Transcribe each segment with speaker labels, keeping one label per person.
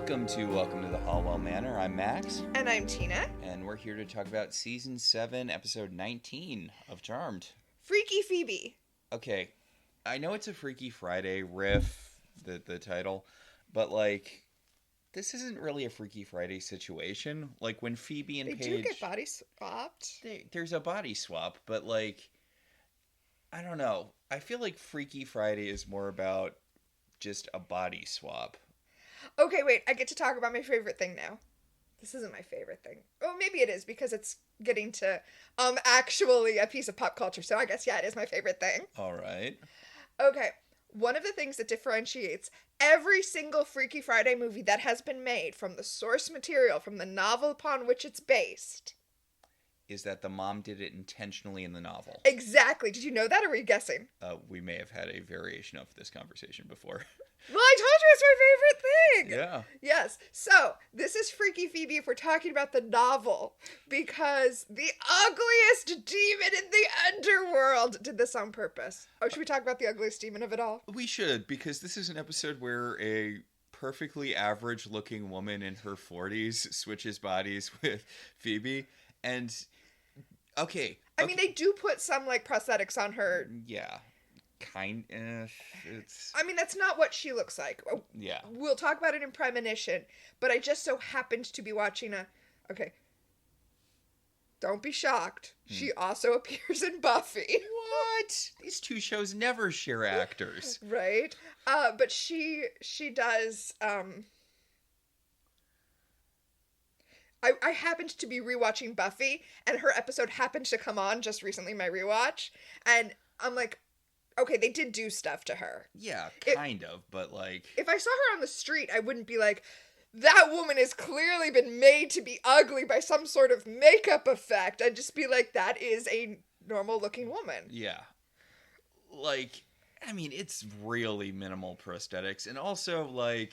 Speaker 1: Welcome to the Halliwell Manor. I'm Max.
Speaker 2: And I'm Tina.
Speaker 1: And we're here to talk about Season 7, Episode 19 of Charmed.
Speaker 2: Freaky Phoebe.
Speaker 1: Okay, I know it's a Freaky Friday riff, the title, but, like, this isn't really a Freaky Friday situation. Like, when Phoebe and
Speaker 2: They
Speaker 1: Paige...
Speaker 2: do get body swapped.
Speaker 1: There's a body swap, but, like, I don't know. I feel like Freaky Friday is more about just a body swap.
Speaker 2: Okay, wait. I get to talk about my favorite thing now. This isn't my favorite thing. Oh, maybe it is because it's getting to actually a piece of pop culture. So I guess, yeah, it is my favorite thing.
Speaker 1: All right.
Speaker 2: Okay. One of the things that differentiates every single Freaky Friday movie that has been made from the source material, from the novel upon which it's based,
Speaker 1: is that the mom did it intentionally in the novel.
Speaker 2: Exactly. Did you know that, or were you guessing?
Speaker 1: We may have had a variation of this conversation before.
Speaker 2: Well, I told you it's my favorite thing.
Speaker 1: Yeah.
Speaker 2: Yes. So, this is Freaky Phoebe if we're talking about the novel, because the ugliest demon in the underworld did this on purpose. Oh, should we talk about the ugliest demon of it all?
Speaker 1: We should, because this is an episode where a perfectly average-looking woman in her 40s switches bodies with Phoebe, and... Okay.
Speaker 2: I mean, they do put some, like, prosthetics on her.
Speaker 1: Yeah. It's...
Speaker 2: I mean, that's not what she looks like.
Speaker 1: Yeah.
Speaker 2: We'll talk about it in Premonition, but I just so happened to be watching Okay. Don't be shocked. She also appears in Buffy.
Speaker 1: What? These two shows never share actors.
Speaker 2: Right? But she does... I happened to be rewatching Buffy, and her episode happened to come on just recently, my rewatch, and I'm like, okay, they did do stuff to her.
Speaker 1: Yeah, kind of, but like...
Speaker 2: If I saw her on the street, I wouldn't be like, that woman has clearly been made to be ugly by some sort of makeup effect. I'd just be like, that is a normal-looking woman.
Speaker 1: Yeah. Like, I mean, it's really minimal prosthetics, and also, like...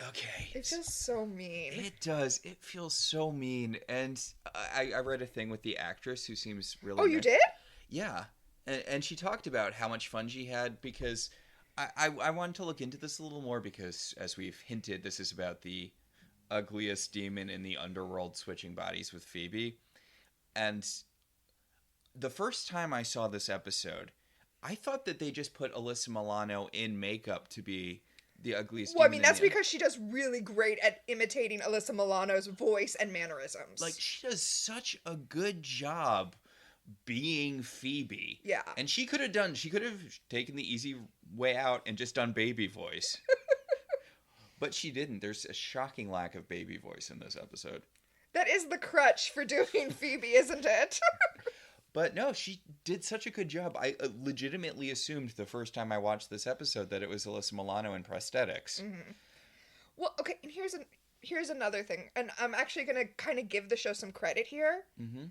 Speaker 1: Okay.
Speaker 2: It's just so mean.
Speaker 1: It does. It feels so mean. And I read a thing with the actress who seems really...
Speaker 2: Oh, you did?
Speaker 1: Yeah. And she talked about how much fun she had because I wanted to look into this a little more because, as we've hinted, this is about the ugliest demon in the underworld switching bodies with Phoebe. And the first time I saw this episode, I thought that they just put Alyssa Milano in makeup to be... the ugliest
Speaker 2: Well, I
Speaker 1: demon
Speaker 2: mean, that's because she does really great at imitating Alyssa Milano's voice and mannerisms.
Speaker 1: Like, she does such a good job being Phoebe.
Speaker 2: Yeah.
Speaker 1: And she could have taken the easy way out and just done baby voice. But she didn't. There's a shocking lack of baby voice in this episode.
Speaker 2: That is the crutch for doing Phoebe, isn't it?
Speaker 1: But no, she did such a good job. I legitimately assumed the first time I watched this episode that it was Alyssa Milano in prosthetics.
Speaker 2: Mm-hmm. Well, okay, and here's another thing. And I'm actually going to kind of give the show some credit here.
Speaker 1: Mm-hmm.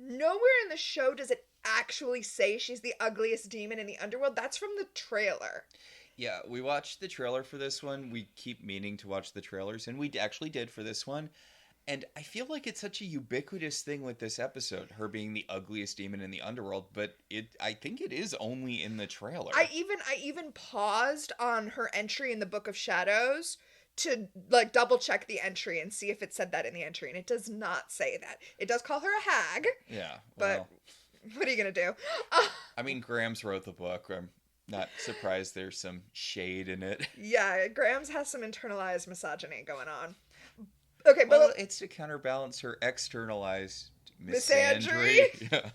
Speaker 2: Nowhere in the show does it actually say she's the ugliest demon in the underworld. That's from the trailer.
Speaker 1: Yeah, we watched the trailer for this one. We keep meaning to watch the trailers, and we actually did for this one. And I feel like it's such a ubiquitous thing with this episode, her being the ugliest demon in the underworld, but I think it is only in the trailer.
Speaker 2: I even paused on her entry in the Book of Shadows to like double check the entry and see if it said that in the entry, and it does not say that. It does call her a hag.
Speaker 1: Yeah,
Speaker 2: well, but what are you gonna do?
Speaker 1: I mean, Grams wrote the book. I'm not surprised there's some shade in it.
Speaker 2: Yeah, Grams has some internalized misogyny going on. Okay, but
Speaker 1: well, it's to counterbalance her externalized misandry. Yeah.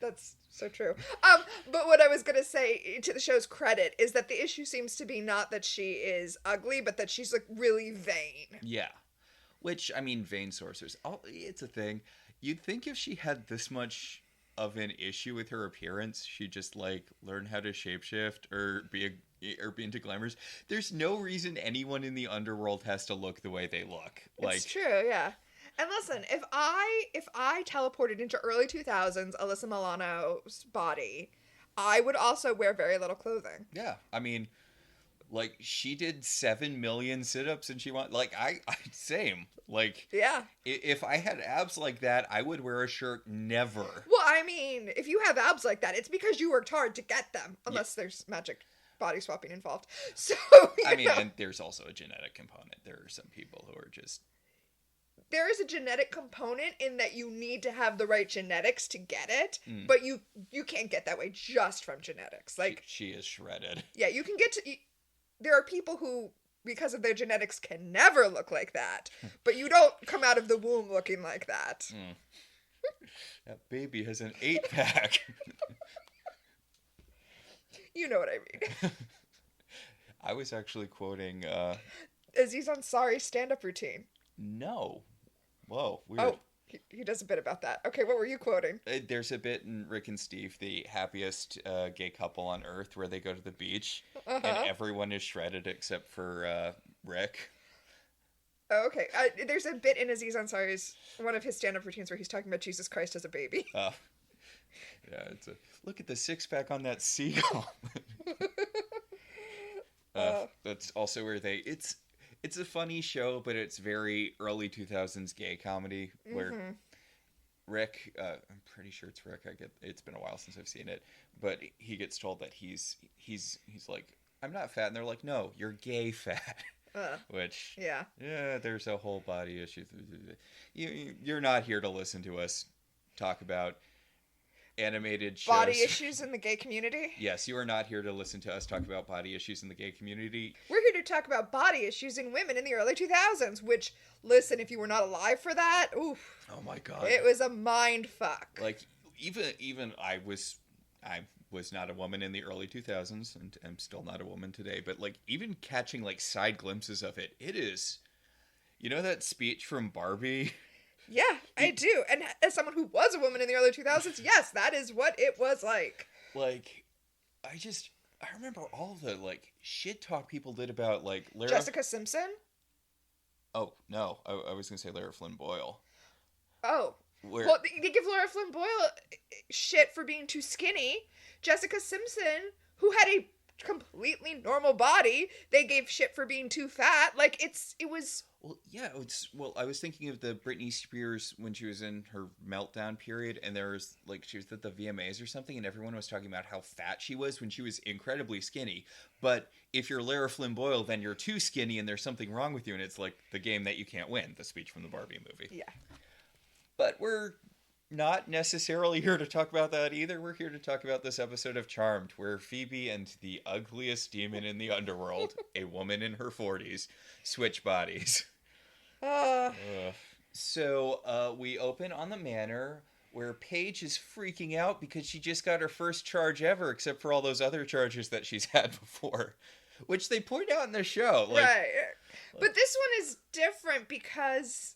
Speaker 2: That's so true. But what I was going to say to the show's credit is that the issue seems to be not that she is ugly, but that she's like really vain.
Speaker 1: Yeah. Which, I mean, vain sorcerers, it's a thing. You'd think if she had this much of an issue with her appearance, she'd just like learn how to shapeshift or be into glamours. There's no reason anyone in the underworld has to look the way they look.
Speaker 2: It's true, yeah. And listen, if I teleported into early 2000s Alyssa Milano's body, I would also wear very little clothing.
Speaker 1: Yeah, I mean, like, she did 7 million sit-ups and she I same. Like,
Speaker 2: yeah.
Speaker 1: If I had abs like that, I would wear a shirt never.
Speaker 2: Well, I mean, if you have abs like that, it's because you worked hard to get them. Unless there's magic body swapping involved. So,
Speaker 1: I mean, and there's also a genetic component. There are some people who are just...
Speaker 2: There is a genetic component in that you need to have the right genetics to get it,
Speaker 1: Mm.
Speaker 2: but you can't get that way just from genetics. Like
Speaker 1: she is shredded.
Speaker 2: Yeah, you can get to... There are people who, because of their genetics, can never look like that, but you don't come out of the womb looking like that.
Speaker 1: Mm. That baby has an 8-pack.
Speaker 2: You know what I mean.
Speaker 1: I was actually quoting...
Speaker 2: Aziz Ansari's stand-up routine.
Speaker 1: No. Whoa, weird.
Speaker 2: Oh, he does a bit about that. Okay, what were you quoting?
Speaker 1: There's a bit in Rick and Steve, the happiest gay couple on Earth, where they go to the beach, and everyone is shredded except for Rick.
Speaker 2: Oh, okay. There's a bit in Aziz Ansari's, one of his stand-up routines, where he's talking about Jesus Christ as a baby.
Speaker 1: Yeah, it's a look at the 6-pack on that seagull. That's also where it's a funny show, but it's very early 2000s gay comedy where Rick, I'm pretty sure it's Rick. It's been a while since I've seen it, but he gets told that he's like, I'm not fat, and they're like, no, you're gay fat. Which there's a whole body issue. You're not here to listen to us talk about animated shows.
Speaker 2: Body issues in the gay community?
Speaker 1: Yes, you are not here to listen to us talk about body issues in the gay community.
Speaker 2: We're here to talk about body issues in women in the early 2000s, which, listen, if you were not alive for that, oof.
Speaker 1: Oh my god.
Speaker 2: It was a mind fuck.
Speaker 1: Like, even I was not a woman in the early 2000s, and I'm still not a woman today, but, like, even catching, like, side glimpses of it is... You know that speech from Barbie?
Speaker 2: Yeah, I do. And as someone who was a woman in the early 2000s, yes, that is what it was like.
Speaker 1: Like, I remember all the, like, shit talk people did about, like, Lara...
Speaker 2: Jessica Simpson?
Speaker 1: Oh, no. I was going to say Lara Flynn Boyle.
Speaker 2: Oh. Well, they give Lara Flynn Boyle shit for being too skinny. Jessica Simpson, who had a completely normal body, they gave shit for being too fat. Like, it was...
Speaker 1: Well, yeah, I was thinking of the Britney Spears when she was in her meltdown period, and there was, like, she was at the VMAs or something, and everyone was talking about how fat she was when she was incredibly skinny. But if you're Lara Flynn Boyle, then you're too skinny, and there's something wrong with you, and it's like the game that you can't win, the speech from the Barbie movie.
Speaker 2: Yeah.
Speaker 1: But we're not necessarily here to talk about that either. We're here to talk about this episode of Charmed, where Phoebe and the ugliest demon in the underworld, a woman in her 40s, switch bodies. So we open on the Manor, where Paige is freaking out because she just got her first charge ever, except for all those other charges that she's had before, which they point out in the show. Like,
Speaker 2: right. But this one is different because...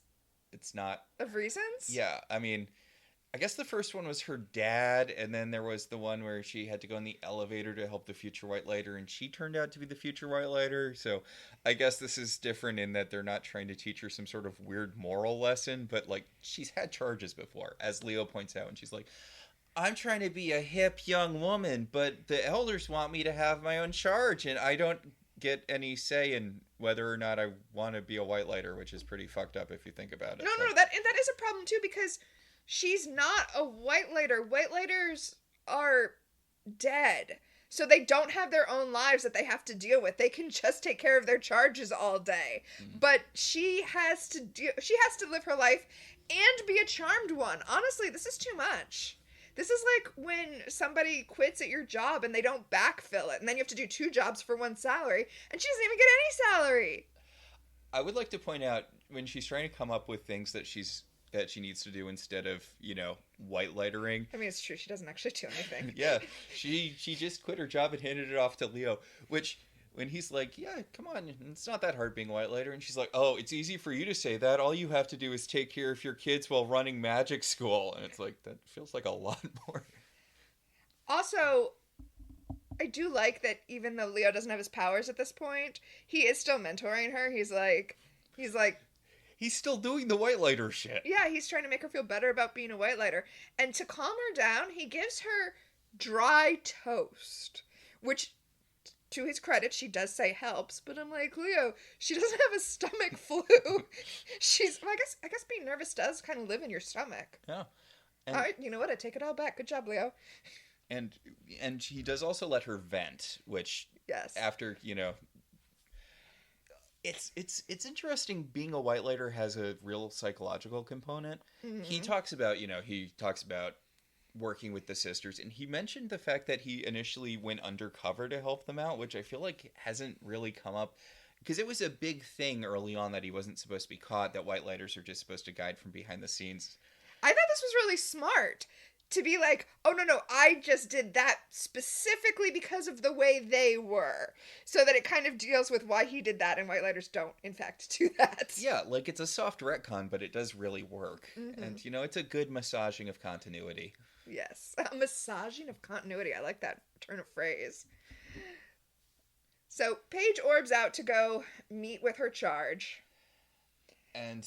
Speaker 1: It's not...
Speaker 2: Of reasons?
Speaker 1: Yeah, I mean... I guess the first one was her dad, and then there was the one where she had to go in the elevator to help the future White Lighter, and she turned out to be the future White Lighter. So I guess this is different in that they're not trying to teach her some sort of weird moral lesson, but, like, she's had charges before, as Leo points out, and she's like, I'm trying to be a hip young woman, but the elders want me to have my own charge, and I don't get any say in whether or not I want to be a White Lighter, which is pretty fucked up if you think about it.
Speaker 2: No, that is a problem, too, because... She's not a White Lighter. White Lighters are dead. So they don't have their own lives that they have to deal with. They can just take care of their charges all day. Mm-hmm. But she has to live her life and be a charmed one. Honestly, this is too much. This is like when somebody quits at your job and they don't backfill it. And then you have to do 2 jobs for 1 salary. And she doesn't even get any salary.
Speaker 1: I would like to point out, when she's trying to come up with things that she needs to do instead of, white lightering.
Speaker 2: I mean, it's true. She doesn't actually do anything.
Speaker 1: Yeah. She just quit her job and handed it off to Leo, which when he's like, yeah, come on, it's not that hard being a white lighter. And she's like, oh, it's easy for you to say that. All you have to do is take care of your kids while running magic school. And it's like, that feels like a lot more. Also,
Speaker 2: I do like that even though Leo doesn't have his powers at this point, he is still mentoring her. He's like...
Speaker 1: He's still doing the white lighter shit.
Speaker 2: Yeah, he's trying to make her feel better about being a white lighter. And to calm her down, he gives her dry toast. Which, to his credit, she does say helps. But I'm like, Leo, she doesn't have a stomach flu. I guess being nervous does kind of live in your stomach.
Speaker 1: Yeah.
Speaker 2: All right, you know what? I take it all back. Good job, Leo.
Speaker 1: and and he does also let her vent, which
Speaker 2: Yes.
Speaker 1: after it's interesting. Being a white lighter has a real psychological component.
Speaker 2: Hmm.
Speaker 1: He talks about working with the sisters, and he mentioned the fact that he initially went undercover to help them out, which I feel like hasn't really come up because it was a big thing early on that he wasn't supposed to be caught, that white lighters are just supposed to guide from behind the scenes.
Speaker 2: I thought this was really smart to be like, oh no, no, I just did that specifically because of the way they were. So that it kind of deals with why he did that, and white lighters don't, in fact, do that.
Speaker 1: Yeah, like it's a soft retcon, but it does really work.
Speaker 2: Hmm.
Speaker 1: And it's a good massaging of continuity.
Speaker 2: Yes. A massaging of continuity. I like that turn of phrase. So Paige orbs out to go meet with her charge.
Speaker 1: And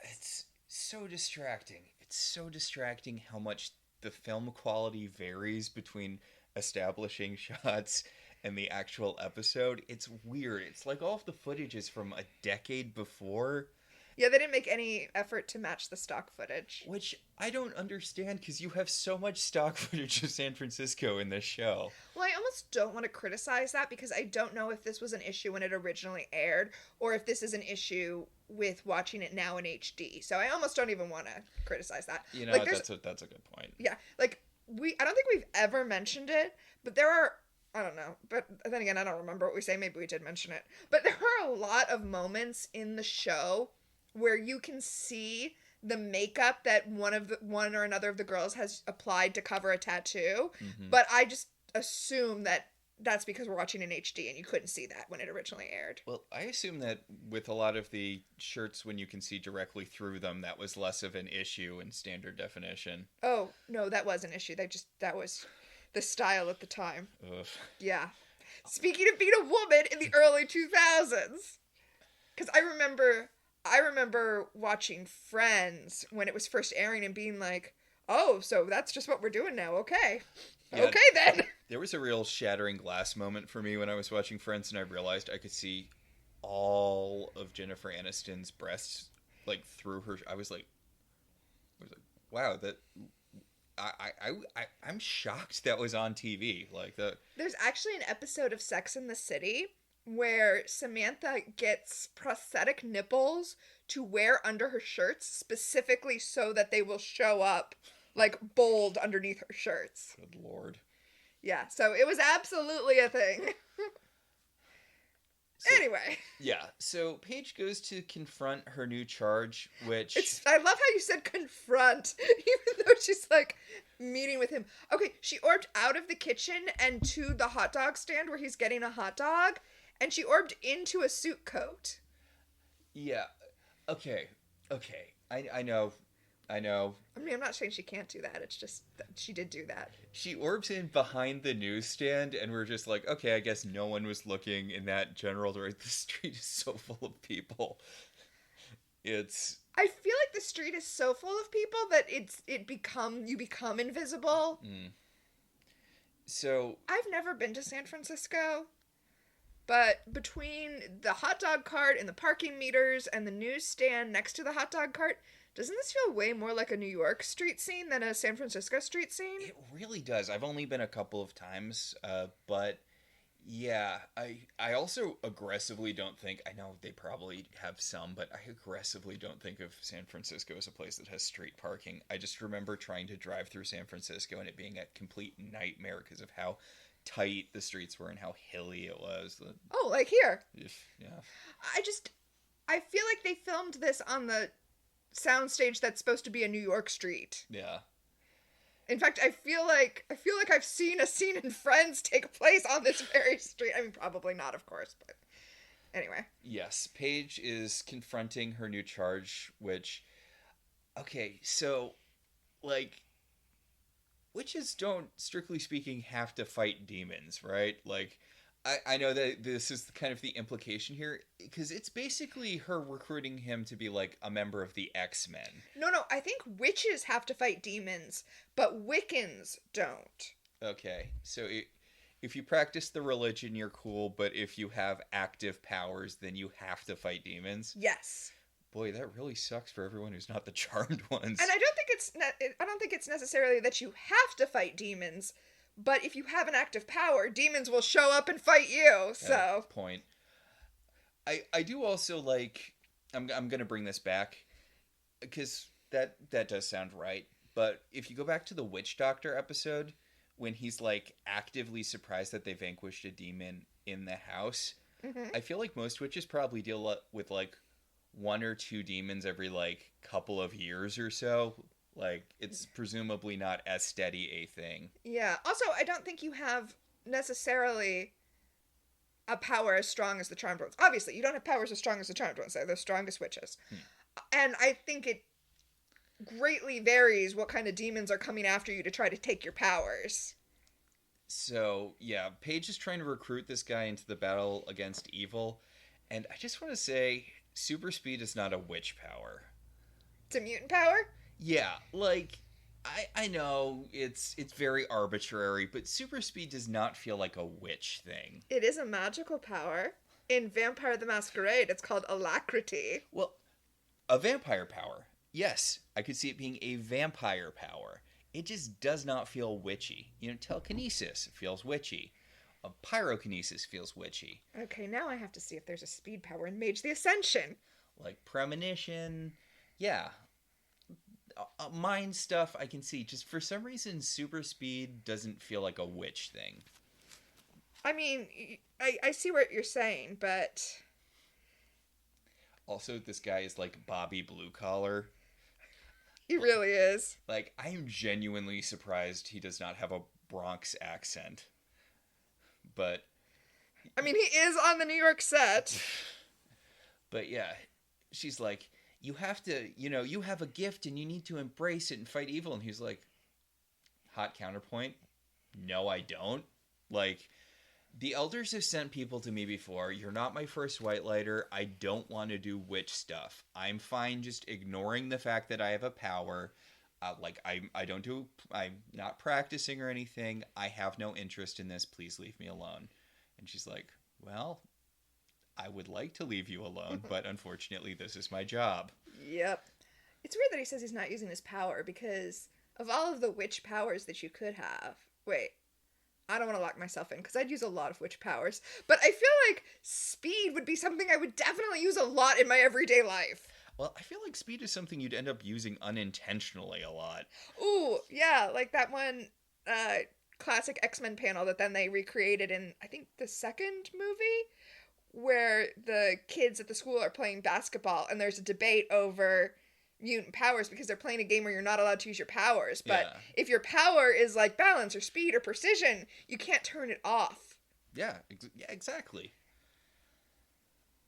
Speaker 1: it's so distracting. It's so distracting how much the film quality varies between establishing shots and the actual episode. It's weird. It's like all of the footage is from a decade before,
Speaker 2: Yeah, they didn't make any effort to match the stock footage.
Speaker 1: which I don't understand because you have so much stock footage of San Francisco in this show.
Speaker 2: Well, I almost don't want to criticize that because I don't know if this was an issue when it originally aired or if this is an issue with watching it now in HD. So I almost don't even want to criticize that. Like,
Speaker 1: That's a good point.
Speaker 2: yeah, like I don't think we've ever mentioned it, but there are, I don't know, but then again, I don't remember what we say. Maybe we did mention it. But there are a lot of moments in the show where you can see the makeup that one or another of the girls has applied to cover a tattoo.
Speaker 1: Mm-hmm.
Speaker 2: But I just assume that that's because we're watching in HD and you couldn't see that when it originally aired.
Speaker 1: Well, I assume that with a lot of the shirts, when you can see directly through them, that was less of an issue in standard definition.
Speaker 2: Oh, no, that was an issue. That was the style at the time.
Speaker 1: Ugh.
Speaker 2: Yeah. Speaking of being a woman in the early 2000s. Because I remember watching Friends when it was first airing and being like, oh, so that's just what we're doing now. Okay.
Speaker 1: Yeah,
Speaker 2: okay, then.
Speaker 1: There was a real shattering glass moment for me when I was watching Friends, and I realized I could see all of Jennifer Aniston's breasts, like, through her. I was like, wow, that. I'm shocked that was on TV. Like the.
Speaker 2: There's actually an episode of Sex and the City where Samantha gets prosthetic nipples to wear under her shirts specifically so that they will show up like bold underneath her shirts.
Speaker 1: Good Lord.
Speaker 2: Yeah, so it was absolutely a thing.
Speaker 1: So,
Speaker 2: anyway.
Speaker 1: Yeah, so Paige goes to confront her new charge, which...
Speaker 2: I love how you said confront, even though she's like meeting with him. Okay, she orbed out of the kitchen and to the hot dog stand where he's getting a hot dog, and she orbed into a suit coat.
Speaker 1: Yeah, okay. I know.
Speaker 2: I mean, I'm not saying she can't do that. It's just that she did do that.
Speaker 1: She orbs in behind the newsstand, and we're just like, okay, I guess no one was looking in that general direction. The street is so full of people.
Speaker 2: I feel like the street is so full of people that you become invisible.
Speaker 1: Mm. So
Speaker 2: I've never been to San Francisco, but between the hot dog cart and the parking meters and the newsstand next to the hot dog cart, doesn't this feel way more like a New York street scene than a San Francisco street scene?
Speaker 1: it really does. I've only been a couple of times, but yeah, I also aggressively don't think, I know they probably have some, but I aggressively don't think of San Francisco as a place that has street parking. I just remember trying to drive through San Francisco and it being a complete nightmare because of how tight the streets were and how hilly it was.
Speaker 2: Oh, like here.
Speaker 1: Yeah.
Speaker 2: I feel like they filmed this on the soundstage that's supposed to be a New York street.
Speaker 1: Yeah.
Speaker 2: In fact, I feel like I've seen a scene in Friends take place on this very street. I mean, probably not, of course, but anyway.
Speaker 1: Yes, Paige is confronting her new charge, which, okay, so, like, witches don't, strictly speaking, have to fight demons, right? Like, I know that this is kind of the implication here, because it's basically her recruiting him to be, like, a member of the X-Men.
Speaker 2: No, I think witches have to fight demons, but Wiccans don't.
Speaker 1: Okay, so if you practice the religion, you're cool, but if you have active powers, then you have to fight demons?
Speaker 2: Yes.
Speaker 1: Boy, that really sucks for everyone who's not the charmed ones.
Speaker 2: And I don't think it's necessarily that you have to fight demons, But if you have an active power, demons will show up and fight you. So
Speaker 1: point. I do also like. I'm gonna bring this back because that does sound right. But if you go back to the witch doctor episode, when he's like actively surprised that they vanquished a demon in the house, I feel like most witches probably deal with like one or two demons every like couple of years or so. Like it's presumably not as steady a thing.
Speaker 2: yeah. Also, I don't think you have necessarily a power as strong as the Charmed Ones. Obviously, you don't have powers as strong as the Charmed Ones. They're the strongest witches. And I think it greatly varies what kind of demons are coming after you to try to take your powers.
Speaker 1: So, yeah, Paige is trying to recruit this guy into the battle against evil. And I just want to say, super speed is not a witch power.
Speaker 2: It's a mutant power?
Speaker 1: Yeah, like, I know it's very arbitrary, but super speed does not feel like a witch thing.
Speaker 2: It is a magical power. In Vampire the Masquerade, it's called alacrity.
Speaker 1: Well, a vampire power. Yes, I could see it being a vampire power. It just does not feel witchy. You know, telekinesis feels witchy. Pyrokinesis feels witchy.
Speaker 2: Okay, now I have to see if there's a speed power in Mage the Ascension.
Speaker 1: Like premonition. Yeah. Mind stuff I can see. Just for some reason, super speed doesn't feel like a witch thing.
Speaker 2: I mean, I see what you're saying, but...
Speaker 1: Also, this guy is like Bobby Blue Collar.
Speaker 2: He really is.
Speaker 1: Like, I am genuinely surprised he does not have a Bronx accent. But...
Speaker 2: I mean, he is on the New York set.
Speaker 1: But yeah, she's like, you have to, you have a gift and you need to embrace it and fight evil. And he's like, hot counterpoint, no, I don't. Like... The elders have sent people to me before. You're not my first white lighter. I don't want to do witch stuff. I'm fine just ignoring the fact that I have a power. I'm not practicing or anything. I have no interest in this. Please leave me alone. And she's like, well, I would like to leave you alone, but unfortunately this is my job.
Speaker 2: Yep. It's weird that he says he's not using his power because of all of the witch powers that you could have. Wait. I don't want to lock myself in because I'd use a lot of witch powers. But I feel like speed would be something I would definitely use a lot in my everyday life.
Speaker 1: Well, I feel like speed is something you'd end up using unintentionally a lot.
Speaker 2: Ooh, yeah, like that one classic X-Men panel that then they recreated in, I think, the second movie, where the kids at the school are playing basketball and there's a debate over mutant powers because they're playing a game where you're not allowed to use your powers. But if your power is like balance or speed or precision, you can't turn it off.
Speaker 1: Yeah, exactly.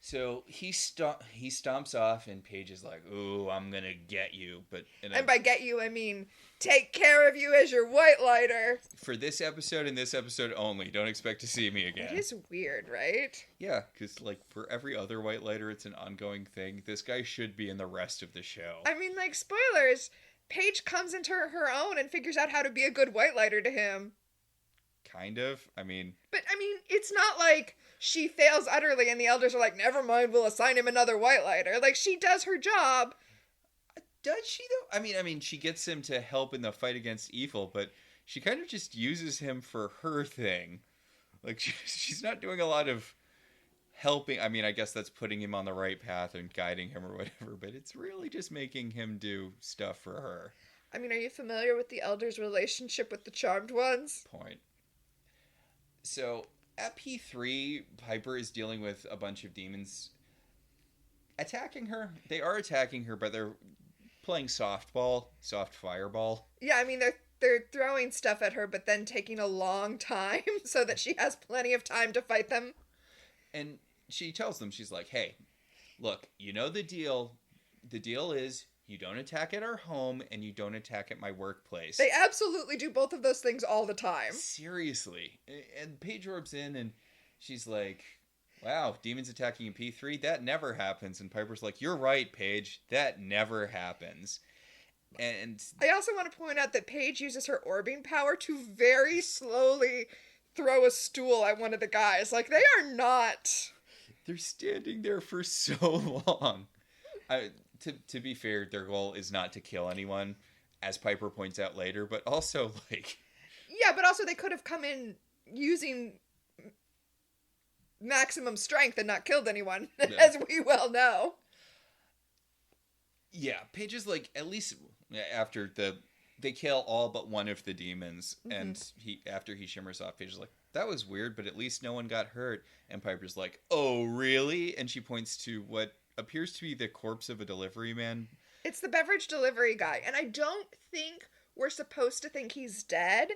Speaker 1: So he stomps off, and Paige is like, "Ooh, I'm gonna get you."
Speaker 2: And by get you, I mean take care of you as your white lighter.
Speaker 1: For this episode and this episode only, don't expect to see me again.
Speaker 2: It is weird, right?
Speaker 1: Yeah, because like for every other white lighter, it's an ongoing thing. This guy should be in the rest of the show.
Speaker 2: I mean, like, spoilers. Paige comes into her own and figures out how to be a good white lighter to him.
Speaker 1: Kind of. I mean,
Speaker 2: it's not like she fails utterly and the elders are like, never mind, we'll assign him another white lighter. Like, she does her job.
Speaker 1: Does she, though? I mean, she gets him to help in the fight against evil, but she kind of just uses him for her thing. Like, she's not doing a lot of helping. I mean, I guess that's putting him on the right path and guiding him or whatever, but it's really just making him do stuff for her.
Speaker 2: I mean, are you familiar with the elders' relationship with the Charmed Ones?
Speaker 1: Point. So, at P3, Piper is dealing with a bunch of demons attacking her. They are attacking her, but they're playing soft fireball.
Speaker 2: Yeah, I mean, they're throwing stuff at her, but then taking a long time so that she has plenty of time to fight them.
Speaker 1: And she tells them, she's like, hey, look, you know the deal. The deal is you don't attack at our home and you don't attack at my workplace.
Speaker 2: They absolutely do both of those things all the time.
Speaker 1: Seriously. And Paige orbs in and she's like, wow, demons attacking in P3? That never happens. And Piper's like, you're right, Paige. That never happens. And
Speaker 2: I also want to point out that Paige uses her orbing power to very slowly throw a stool at one of the guys. Like, they are not...
Speaker 1: They're standing there for so long. To be fair, their goal is not to kill anyone, as Piper points out later, but also, like...
Speaker 2: Yeah, but also they could have come in using maximum strength and not killed anyone,
Speaker 1: Yeah.
Speaker 2: as we well know.
Speaker 1: Yeah, Paige is like, at least after they kill all but one of the demons, and after he shimmers off, Paige is like, that was weird, but at least no one got hurt. And Piper's like, oh, really? And she points to what appears to be the corpse of a delivery man.
Speaker 2: It's the beverage delivery guy, and I don't think we're supposed to think he's dead,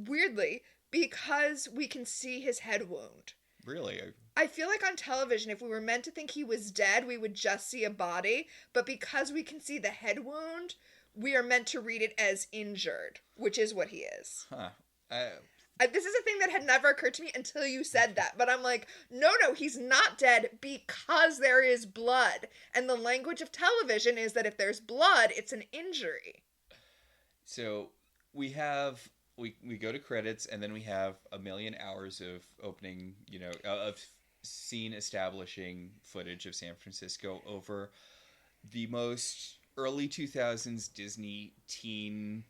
Speaker 2: weirdly, because we can see his head wound.
Speaker 1: Really?
Speaker 2: I feel like on television, if we were meant to think he was dead, we would just see a body. But because we can see the head wound, we are meant to read it as injured, which is what he is.
Speaker 1: Huh.
Speaker 2: This is a thing that had never occurred to me until you said that. But I'm like, no, he's not dead because there is blood. And the language of television is that if there's blood, it's an injury.
Speaker 1: So we have... We go to credits, and then we have a million hours of opening, of scene establishing footage of San Francisco over the most early 2000s Disney teen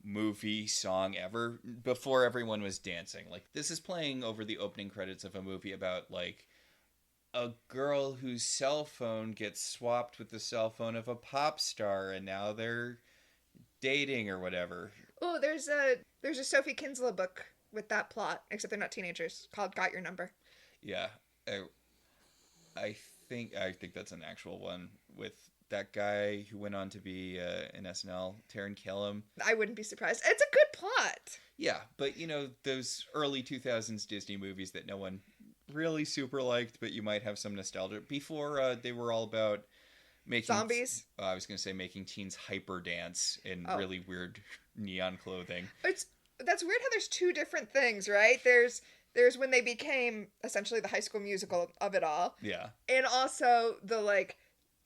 Speaker 1: movie song ever, before everyone was dancing. Like, this is playing over the opening credits of a movie about, like, a girl whose cell phone gets swapped with the cell phone of a pop star, and now they're dating or whatever.
Speaker 2: Oh, there's a Sophie Kinsella book with that plot, except they're not teenagers, called Got Your Number.
Speaker 1: Yeah. I think that's an actual one with that guy who went on to be in SNL, Taron Killam.
Speaker 2: I wouldn't be surprised. It's a good plot.
Speaker 1: Yeah, but those early 2000s Disney movies that no one really super liked, but you might have some nostalgia. Before they were all about making
Speaker 2: zombies.
Speaker 1: I was going to say making teens hyper dance in really weird neon clothing.
Speaker 2: That's weird how there's two different things, right? There's when they became essentially the High School Musical of it all.
Speaker 1: Yeah.
Speaker 2: And also the like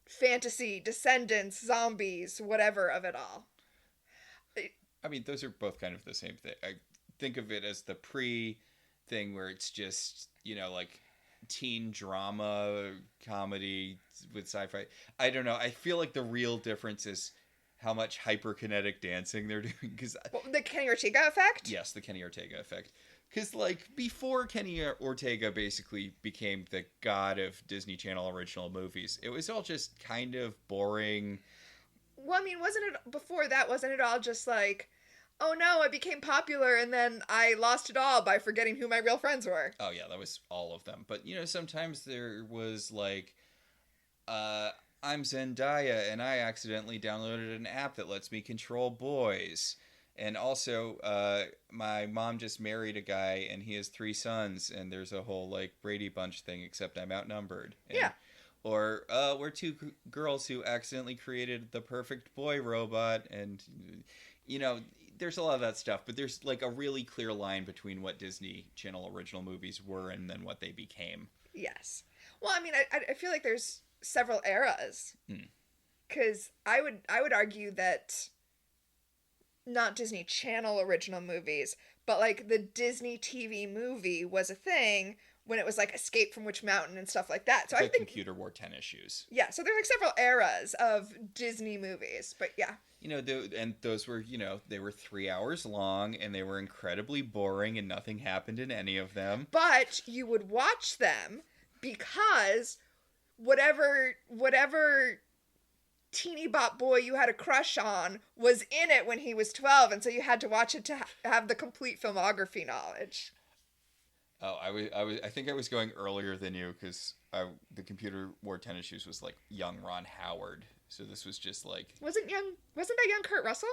Speaker 2: fantasy, descendants, zombies, whatever of it all.
Speaker 1: I mean, those are both kind of the same thing. I think of it as the pre-thing where it's just, like teen drama, comedy with sci-fi. I don't know. I feel like the real difference is how much hyperkinetic dancing they're doing.
Speaker 2: The Kenny Ortega effect?
Speaker 1: Yes, the Kenny Ortega effect. Because, like, before Kenny Ortega basically became the god of Disney Channel original movies, it was all just kind of boring.
Speaker 2: Well, I mean, wasn't it all just like, oh no, I became popular and then I lost it all by forgetting who my real friends were?
Speaker 1: Oh, yeah, that was all of them. But, sometimes there was, like, I'm Zendaya and I accidentally downloaded an app that lets me control boys. And also, my mom just married a guy and he has 3 sons and there's a whole, like, Brady Bunch thing, except I'm outnumbered.
Speaker 2: Yeah.
Speaker 1: Or, we're 2 girls who accidentally created the perfect boy robot and, there's a lot of that stuff. But there's, like, a really clear line between what Disney Channel original movies were and then what they became.
Speaker 2: Yes. Well, I mean, I feel like there's several eras. Because I would argue that not Disney Channel original movies, but like the Disney TV movie was a thing when it was like Escape from Witch Mountain and stuff like that. So I think
Speaker 1: computer wore tennis shoes.
Speaker 2: Yeah, so there's like several eras of Disney movies, but yeah.
Speaker 1: And those were, they were 3 hours long and they were incredibly boring and nothing happened in any of them.
Speaker 2: But you would watch them because whatever teeny bop boy you had a crush on was in it when he was 12, and so you had to watch it to have the complete filmography knowledge.
Speaker 1: Oh, I think I was going earlier than you because the computer wore tennis shoes was like young Ron Howard, so this was just like
Speaker 2: wasn't that young Kurt Russell?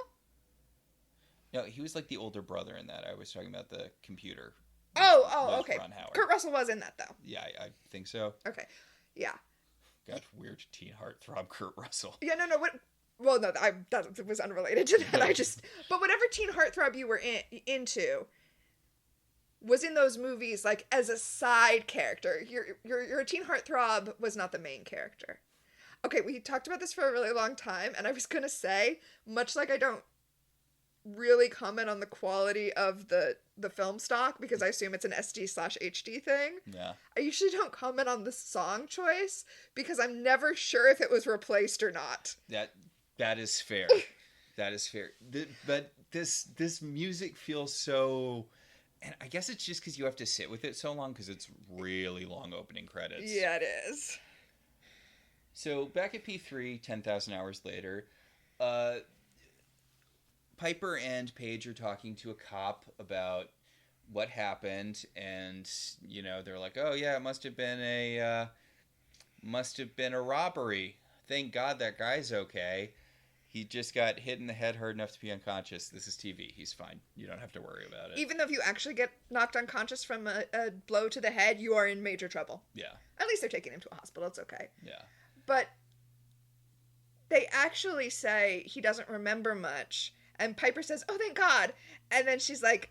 Speaker 1: No, he was like the older brother in that. I was talking about the computer.
Speaker 2: Okay.
Speaker 1: Ron Howard.
Speaker 2: Kurt Russell was in that though.
Speaker 1: Yeah, I think so.
Speaker 2: Okay, yeah.
Speaker 1: Got weird teen heartthrob Kurt Russell.
Speaker 2: Yeah, no. Well, no, that was unrelated to that. But whatever teen heartthrob you were into was in those movies, like as a side character. Your teen heartthrob was not the main character. Okay, we talked about this for a really long time, and I was gonna say, much like I don't really comment on the quality of the film stock because I assume it's an SD/HD thing.
Speaker 1: Yeah.
Speaker 2: I usually don't comment on the song choice because I'm never sure if it was replaced or not.
Speaker 1: That is fair. That is fair. But this music feels so... And I guess it's just because you have to sit with it so long because it's really long opening credits.
Speaker 2: Yeah, it is.
Speaker 1: So back at P3, 10,000 hours later, Piper and Paige are talking to a cop about what happened, and they're like, "Oh yeah, it must have been a robbery. Thank God that guy's okay. He just got hit in the head hard enough to be unconscious. This is TV. He's fine. You don't have to worry about it."
Speaker 2: Even though if you actually get knocked unconscious from a blow to the head, you are in major trouble.
Speaker 1: Yeah.
Speaker 2: At least they're taking him to a hospital. It's okay.
Speaker 1: Yeah.
Speaker 2: But they actually say he doesn't remember much. And Piper says, "Oh, thank God." And then she's like,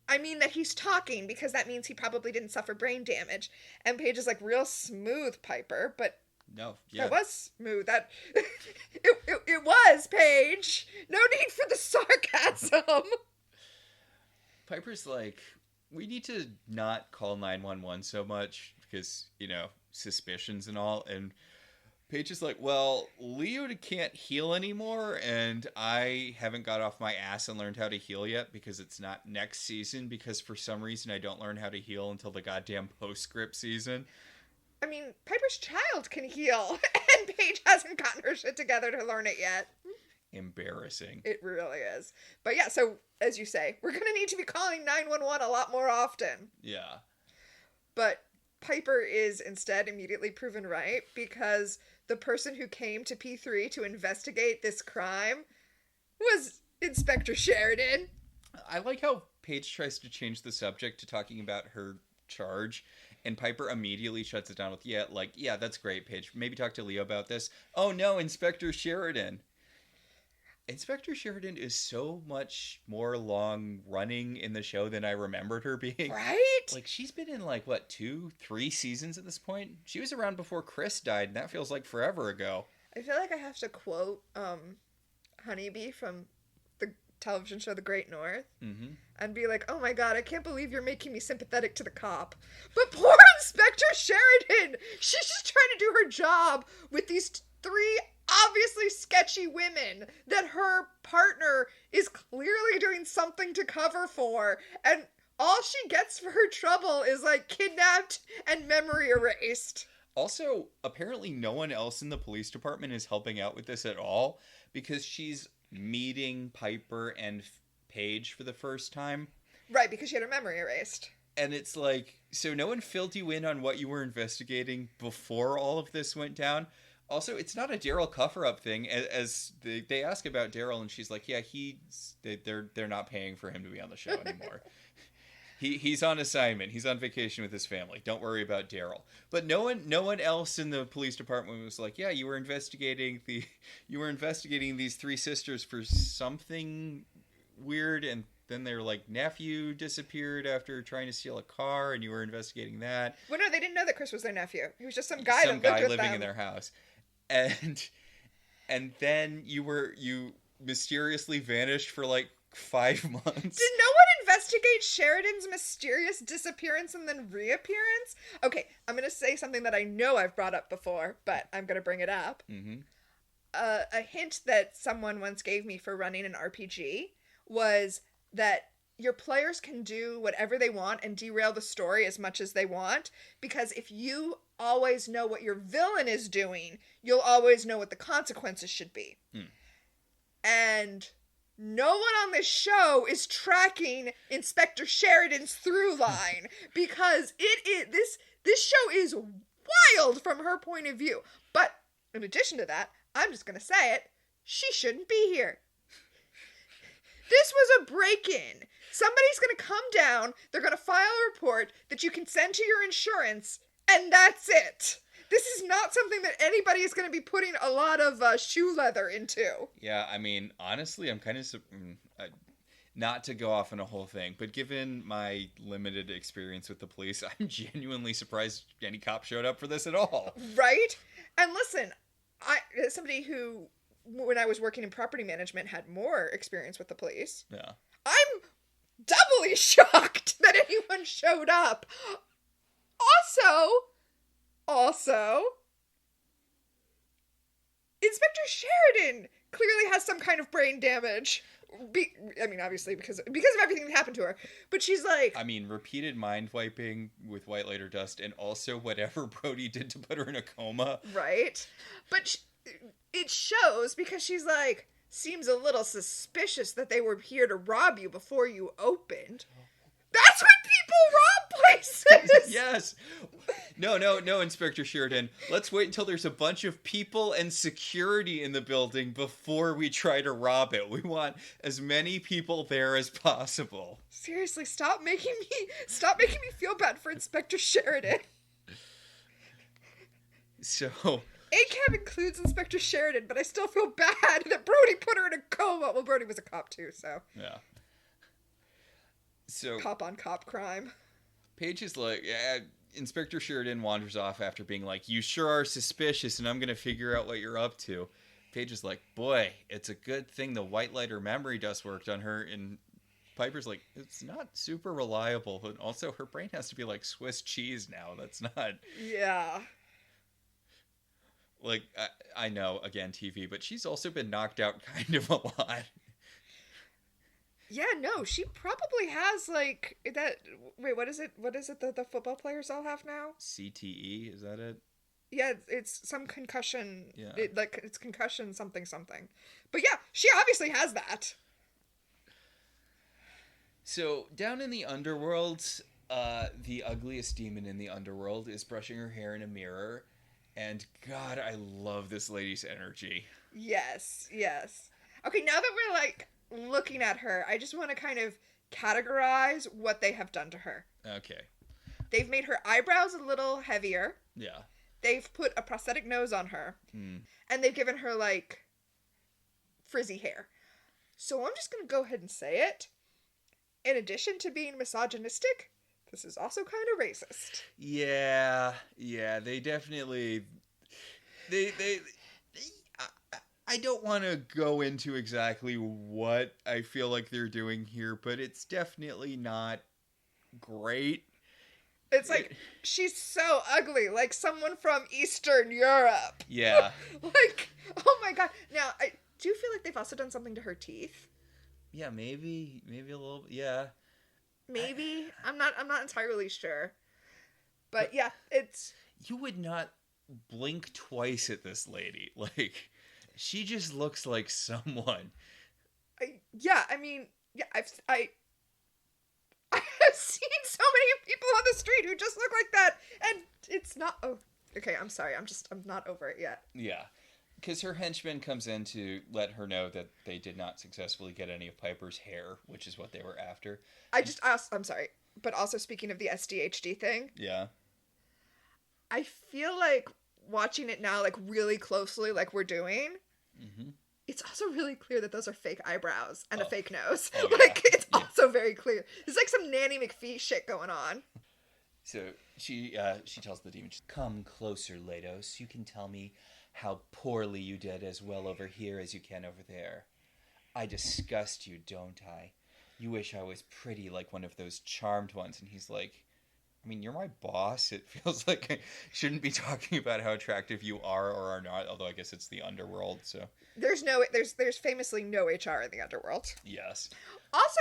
Speaker 2: "I mean that he's talking because that means he probably didn't suffer brain damage." And Paige is like, "Real smooth, Piper." But
Speaker 1: no, yeah.
Speaker 2: That was smooth. That it was, Paige. No need for the sarcasm.
Speaker 1: Piper's like, "We need to not call 911 so much because, suspicions and all." And Paige is like, "Well, Leo can't heal anymore, and I haven't got off my ass and learned how to heal yet because it's not next season because for some reason I don't learn how to heal until the goddamn postscript season."
Speaker 2: I mean, Piper's child can heal, and Paige hasn't gotten her shit together to learn it yet.
Speaker 1: Embarrassing.
Speaker 2: It really is. But yeah, so, as you say, we're going to need to be calling 911 a lot more often.
Speaker 1: Yeah.
Speaker 2: But Piper is instead immediately proven right because the person who came to P3 to investigate this crime was Inspector Sheridan.
Speaker 1: I like how Paige tries to change the subject to talking about her charge, and Piper immediately shuts it down with, yeah, that's great, Paige. Maybe talk to Leo about this. Oh no, Inspector Sheridan. Inspector Sheridan is so much more long running in the show than I remembered her being.
Speaker 2: Right?
Speaker 1: Like, she's been in 2-3 seasons at this point. She was around before Chris died, and that feels like forever ago.
Speaker 2: I feel like I have to quote Honeybee from the television show The Great North.
Speaker 1: Mm-hmm.
Speaker 2: And be like, "Oh my God, I can't believe you're making me sympathetic to the cop." But poor Inspector Sheridan! She's just trying to do her job with these three obviously sketchy women that her partner is clearly doing something to cover for. And all she gets for her trouble is kidnapped and memory erased.
Speaker 1: Also, apparently no one else in the police department is helping out with this at all because she's meeting Piper and Paige for the first time.
Speaker 2: Right, because she had her memory erased.
Speaker 1: And it's like, so no one filled you in on what you were investigating before all of this went down. Also, it's not a Daryl cover-up thing. As they ask about Daryl, and she's like, "Yeah, they're not paying for him to be on the show anymore. He's on assignment. He's on vacation with his family. Don't worry about Daryl." But no one else in the police department was like, "Yeah, you were investigating these three sisters for something weird, and then their nephew disappeared after trying to steal a car, and you were investigating that."
Speaker 2: Well, no, they didn't know that Chris was their nephew. He was just some guy
Speaker 1: living in their house. And then you mysteriously vanished for 5 months.
Speaker 2: Did no one investigate Sheridan's mysterious disappearance and then reappearance? Okay, I'm going to say something that I know I've brought up before, but I'm going to bring it up.
Speaker 1: Mm-hmm.
Speaker 2: A hint that someone once gave me for running an RPG was that your players can do whatever they want and derail the story as much as they want, because if you always know what your villain is doing, you'll always know what the consequences should be. And no one on this show is tracking Inspector Sheridan's through line because this show is wild from her point of view. But in addition to that, I'm just going to say it, she shouldn't be here. This was a break-in. Somebody's going to come down, they're going to file a report that you can send to your insurance, and that's it. This is not something that anybody is going to be putting a lot of shoe leather into.
Speaker 1: Yeah, I mean, honestly, I'm kind of... not to go off on a whole thing, but given my limited experience with the police, I'm genuinely surprised any cop showed up for this at all.
Speaker 2: Right? And listen, as somebody who, when I was working in property management, had more experience with the police.
Speaker 1: Yeah.
Speaker 2: I'm doubly shocked that anyone showed up. Also, Inspector Sheridan clearly has some kind of brain damage. I mean, obviously, because of everything that happened to her. But she's like...
Speaker 1: I mean, repeated mind wiping with white light or dust, and also whatever Brody did to put her in a coma.
Speaker 2: Right? But it shows because she's like, seems a little suspicious that they were here to rob you before you opened. That's when people rob places!
Speaker 1: Yes! No, Inspector Sheridan. Let's wait until there's a bunch of people and security in the building before we try to rob it. We want as many people there as possible.
Speaker 2: Seriously, stop making me feel bad for Inspector Sheridan.
Speaker 1: So...
Speaker 2: ACAB includes Inspector Sheridan, but I still feel bad that Brody put her in a coma. Well, Brody was a cop too, so...
Speaker 1: Yeah. So...
Speaker 2: Cop on cop crime.
Speaker 1: Paige is like... Inspector Sheridan wanders off after being like, you sure are suspicious, and I'm going to figure out what you're up to. Paige is like, boy, it's a good thing the white lighter memory dust worked on her. And Piper's like, it's not super reliable. And also, her brain has to be like Swiss cheese now. That's not...
Speaker 2: Yeah.
Speaker 1: Like, I know, again, TV, but she's also been knocked out kind of a lot.
Speaker 2: Yeah, no, she probably has, like, that... Wait, what is it that the football players all have now?
Speaker 1: CTE, is that it?
Speaker 2: Yeah, it's some concussion.
Speaker 1: Yeah.
Speaker 2: It's concussion something. But yeah, she obviously has that.
Speaker 1: So, down in the underworld, the ugliest demon in the underworld is brushing her hair in a mirror. And God, I love this lady's energy.
Speaker 2: Yes. Okay, now that we're, like, looking at her, I just want to kind of categorize what they have done to her.
Speaker 1: Okay.
Speaker 2: They've made her eyebrows a little heavier.
Speaker 1: Yeah.
Speaker 2: They've put a prosthetic nose on her. And they've given her, like, frizzy hair. So I'm just going to go ahead and say it. In addition to being misogynistic, this is also kind of racist.
Speaker 1: Yeah, they definitely... I don't want to go into exactly what I feel like they're doing here, but it's definitely not great.
Speaker 2: It's like, she's so ugly, like someone from Eastern Europe.
Speaker 1: Yeah.
Speaker 2: Like, oh my god. Now, I do feel like they've also done something to her teeth.
Speaker 1: Yeah, maybe a little, yeah.
Speaker 2: Maybe. I'm not entirely sure. But yeah, it's...
Speaker 1: You would not blink twice at this lady. Like, she just looks like someone.
Speaker 2: I mean, I've seen so many people on the street who just look like that, and it's not... Oh, okay, I'm sorry. I'm not over it yet.
Speaker 1: Yeah. Because her henchman comes in to let her know that they did not successfully get any of Piper's hair, which is what they were after.
Speaker 2: I'm sorry, but also speaking of the SDHD thing.
Speaker 1: Yeah.
Speaker 2: I feel like watching it now, like, really closely, like we're doing, it's also really clear that those are fake eyebrows and a fake nose.
Speaker 1: Oh, yeah.
Speaker 2: Like, it's also very clear. There's like some Nanny McPhee shit going on.
Speaker 1: So she tells the demon, come closer, Lados. You can tell me how poorly you did as well over here as you can over there. I disgust you, don't I? You wish I was pretty like one of those charmed ones. And he's like, I mean, you're my boss. It feels like I shouldn't be talking about how attractive you are or are not, although I guess it's the underworld, so.
Speaker 2: There's famously no HR in the underworld.
Speaker 1: Yes.
Speaker 2: Also,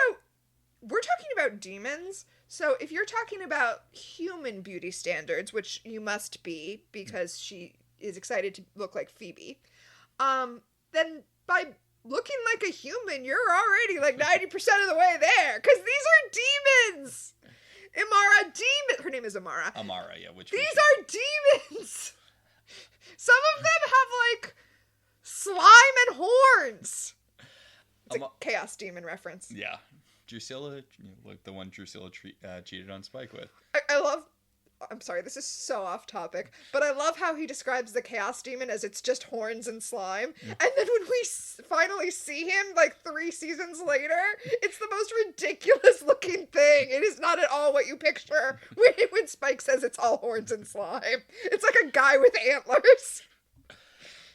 Speaker 2: we're talking about demons, so if you're talking about human beauty standards, which you must be because she is excited to look like Phoebe, then by looking like a human, you're already like 90% of the way there, because these are demons! Her name is Amara.
Speaker 1: Amara, yeah.
Speaker 2: These are demons! Some of them have, like, slime and horns! It's a Chaos Demon reference.
Speaker 1: Yeah. Drusilla, like the one Drusilla cheated on Spike with.
Speaker 2: I love... I'm sorry, this is so off topic, but I love how he describes the Chaos Demon as it's just horns and slime. And then when we finally see him, like 3 seasons later, it's the most ridiculous looking thing. It is not at all what you picture when Spike says it's all horns and slime. It's like a guy with antlers.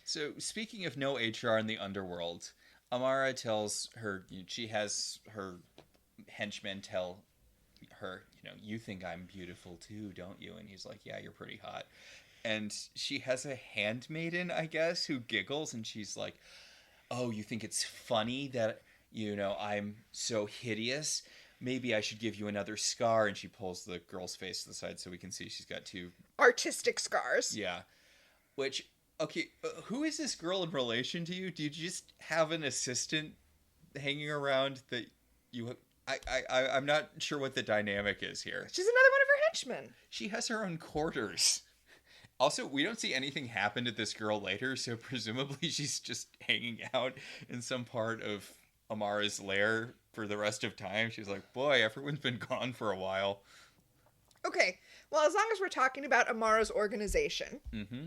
Speaker 1: So, speaking of no HR in the underworld, Amara tells her, she has her henchmen tell her, you think I'm beautiful too, don't you? And he's like, yeah, you're pretty hot. And she has a handmaiden, I guess, who giggles, and she's like, oh, you think it's funny that, I'm so hideous? Maybe I should give you another scar. And she pulls the girl's face to the side so we can see she's got two.
Speaker 2: Artistic scars.
Speaker 1: Yeah. Which, okay, who is this girl in relation to you? Do you just have an assistant hanging around that you... I'm not sure what the dynamic is here.
Speaker 2: She's another one of her henchmen.
Speaker 1: She has her own quarters. Also, we don't see anything happen to this girl later, so presumably she's just hanging out in some part of Amara's lair for the rest of time. She's like, boy, everyone's been gone for a while.
Speaker 2: Okay, well, as long as we're talking about Amara's organization,
Speaker 1: Mm-hmm.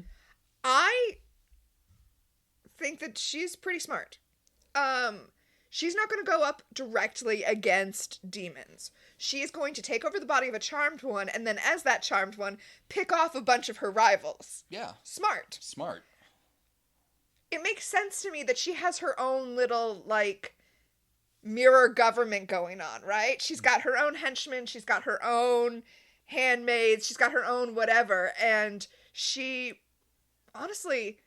Speaker 2: I think that she's pretty smart. She's not going to go up directly against demons. She is going to take over the body of a charmed one, and then as that charmed one, pick off a bunch of her rivals.
Speaker 1: Yeah.
Speaker 2: Smart. It makes sense to me that she has her own little, like, mirror government going on, right? She's got her own henchmen, she's got her own handmaids, she's got her own whatever, and she, honestly...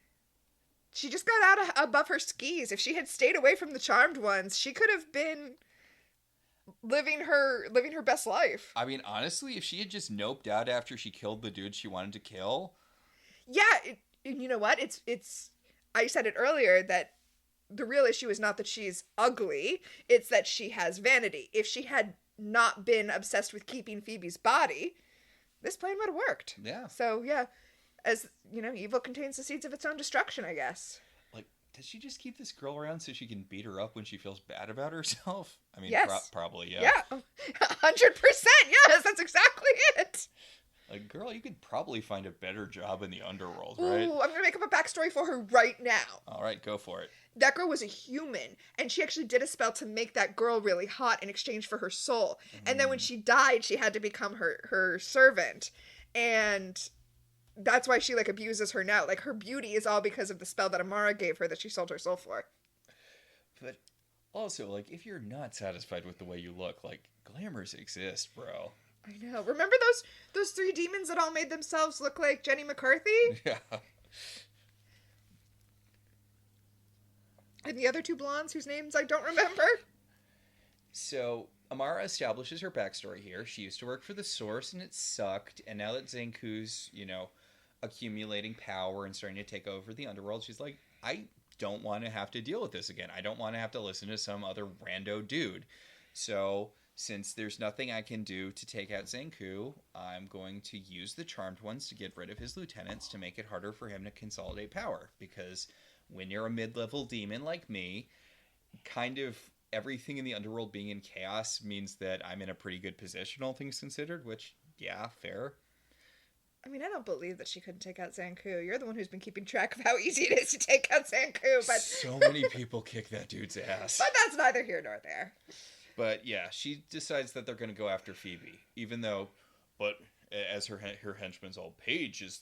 Speaker 2: She just got out above her skis. If she had stayed away from the charmed ones, she could have been living her best life.
Speaker 1: I mean, honestly, if she had just noped out after she killed the dude she wanted to kill.
Speaker 2: Yeah, you know what? It's. I said it earlier that the real issue is not that she's ugly; it's that she has vanity. If she had not been obsessed with keeping Phoebe's body, this plan would have worked.
Speaker 1: Yeah.
Speaker 2: So yeah. As, evil contains the seeds of its own destruction, I guess.
Speaker 1: Like, does she just keep this girl around so she can beat her up when she feels bad about herself? I mean,
Speaker 2: yes.
Speaker 1: Probably, yeah.
Speaker 2: Yeah, 100%, yes, that's exactly it.
Speaker 1: Like, girl, you could probably find a better job in the underworld, right?
Speaker 2: Ooh, I'm going to make up a backstory for her right now.
Speaker 1: All right, go for it.
Speaker 2: That girl was a human, and she actually did a spell to make that girl really hot in exchange for her soul. And then when she died, she had to become her servant. And... that's why she, like, abuses her now. Like, her beauty is all because of the spell that Amara gave her that she sold her soul for.
Speaker 1: But also, like, if you're not satisfied with the way you look, like, glamours exist, bro.
Speaker 2: I know. Remember those three demons that all made themselves look like Jenny McCarthy?
Speaker 1: Yeah.
Speaker 2: And the other two blondes whose names I don't remember?
Speaker 1: So... Amara establishes her backstory here. She used to work for the Source, and it sucked. And now that Zenku's, accumulating power and starting to take over the underworld, she's like, I don't want to have to deal with this again. I don't want to have to listen to some other rando dude. So, since there's nothing I can do to take out Zenku, I'm going to use the Charmed Ones to get rid of his lieutenants to make it harder for him to consolidate power. Because when you're a mid-level demon like me, kind of... everything in the underworld being in chaos means that I'm in a pretty good position, all things considered, which, yeah, fair.
Speaker 2: I mean, I don't believe that she couldn't take out Zanku. You're the one who's been keeping track of how easy it is to take out Zanku, but...
Speaker 1: so many people kick that dude's ass.
Speaker 2: But that's neither here nor there.
Speaker 1: But, yeah, she decides that they're going to go after Phoebe, even though, but as her henchman's all, Paige is,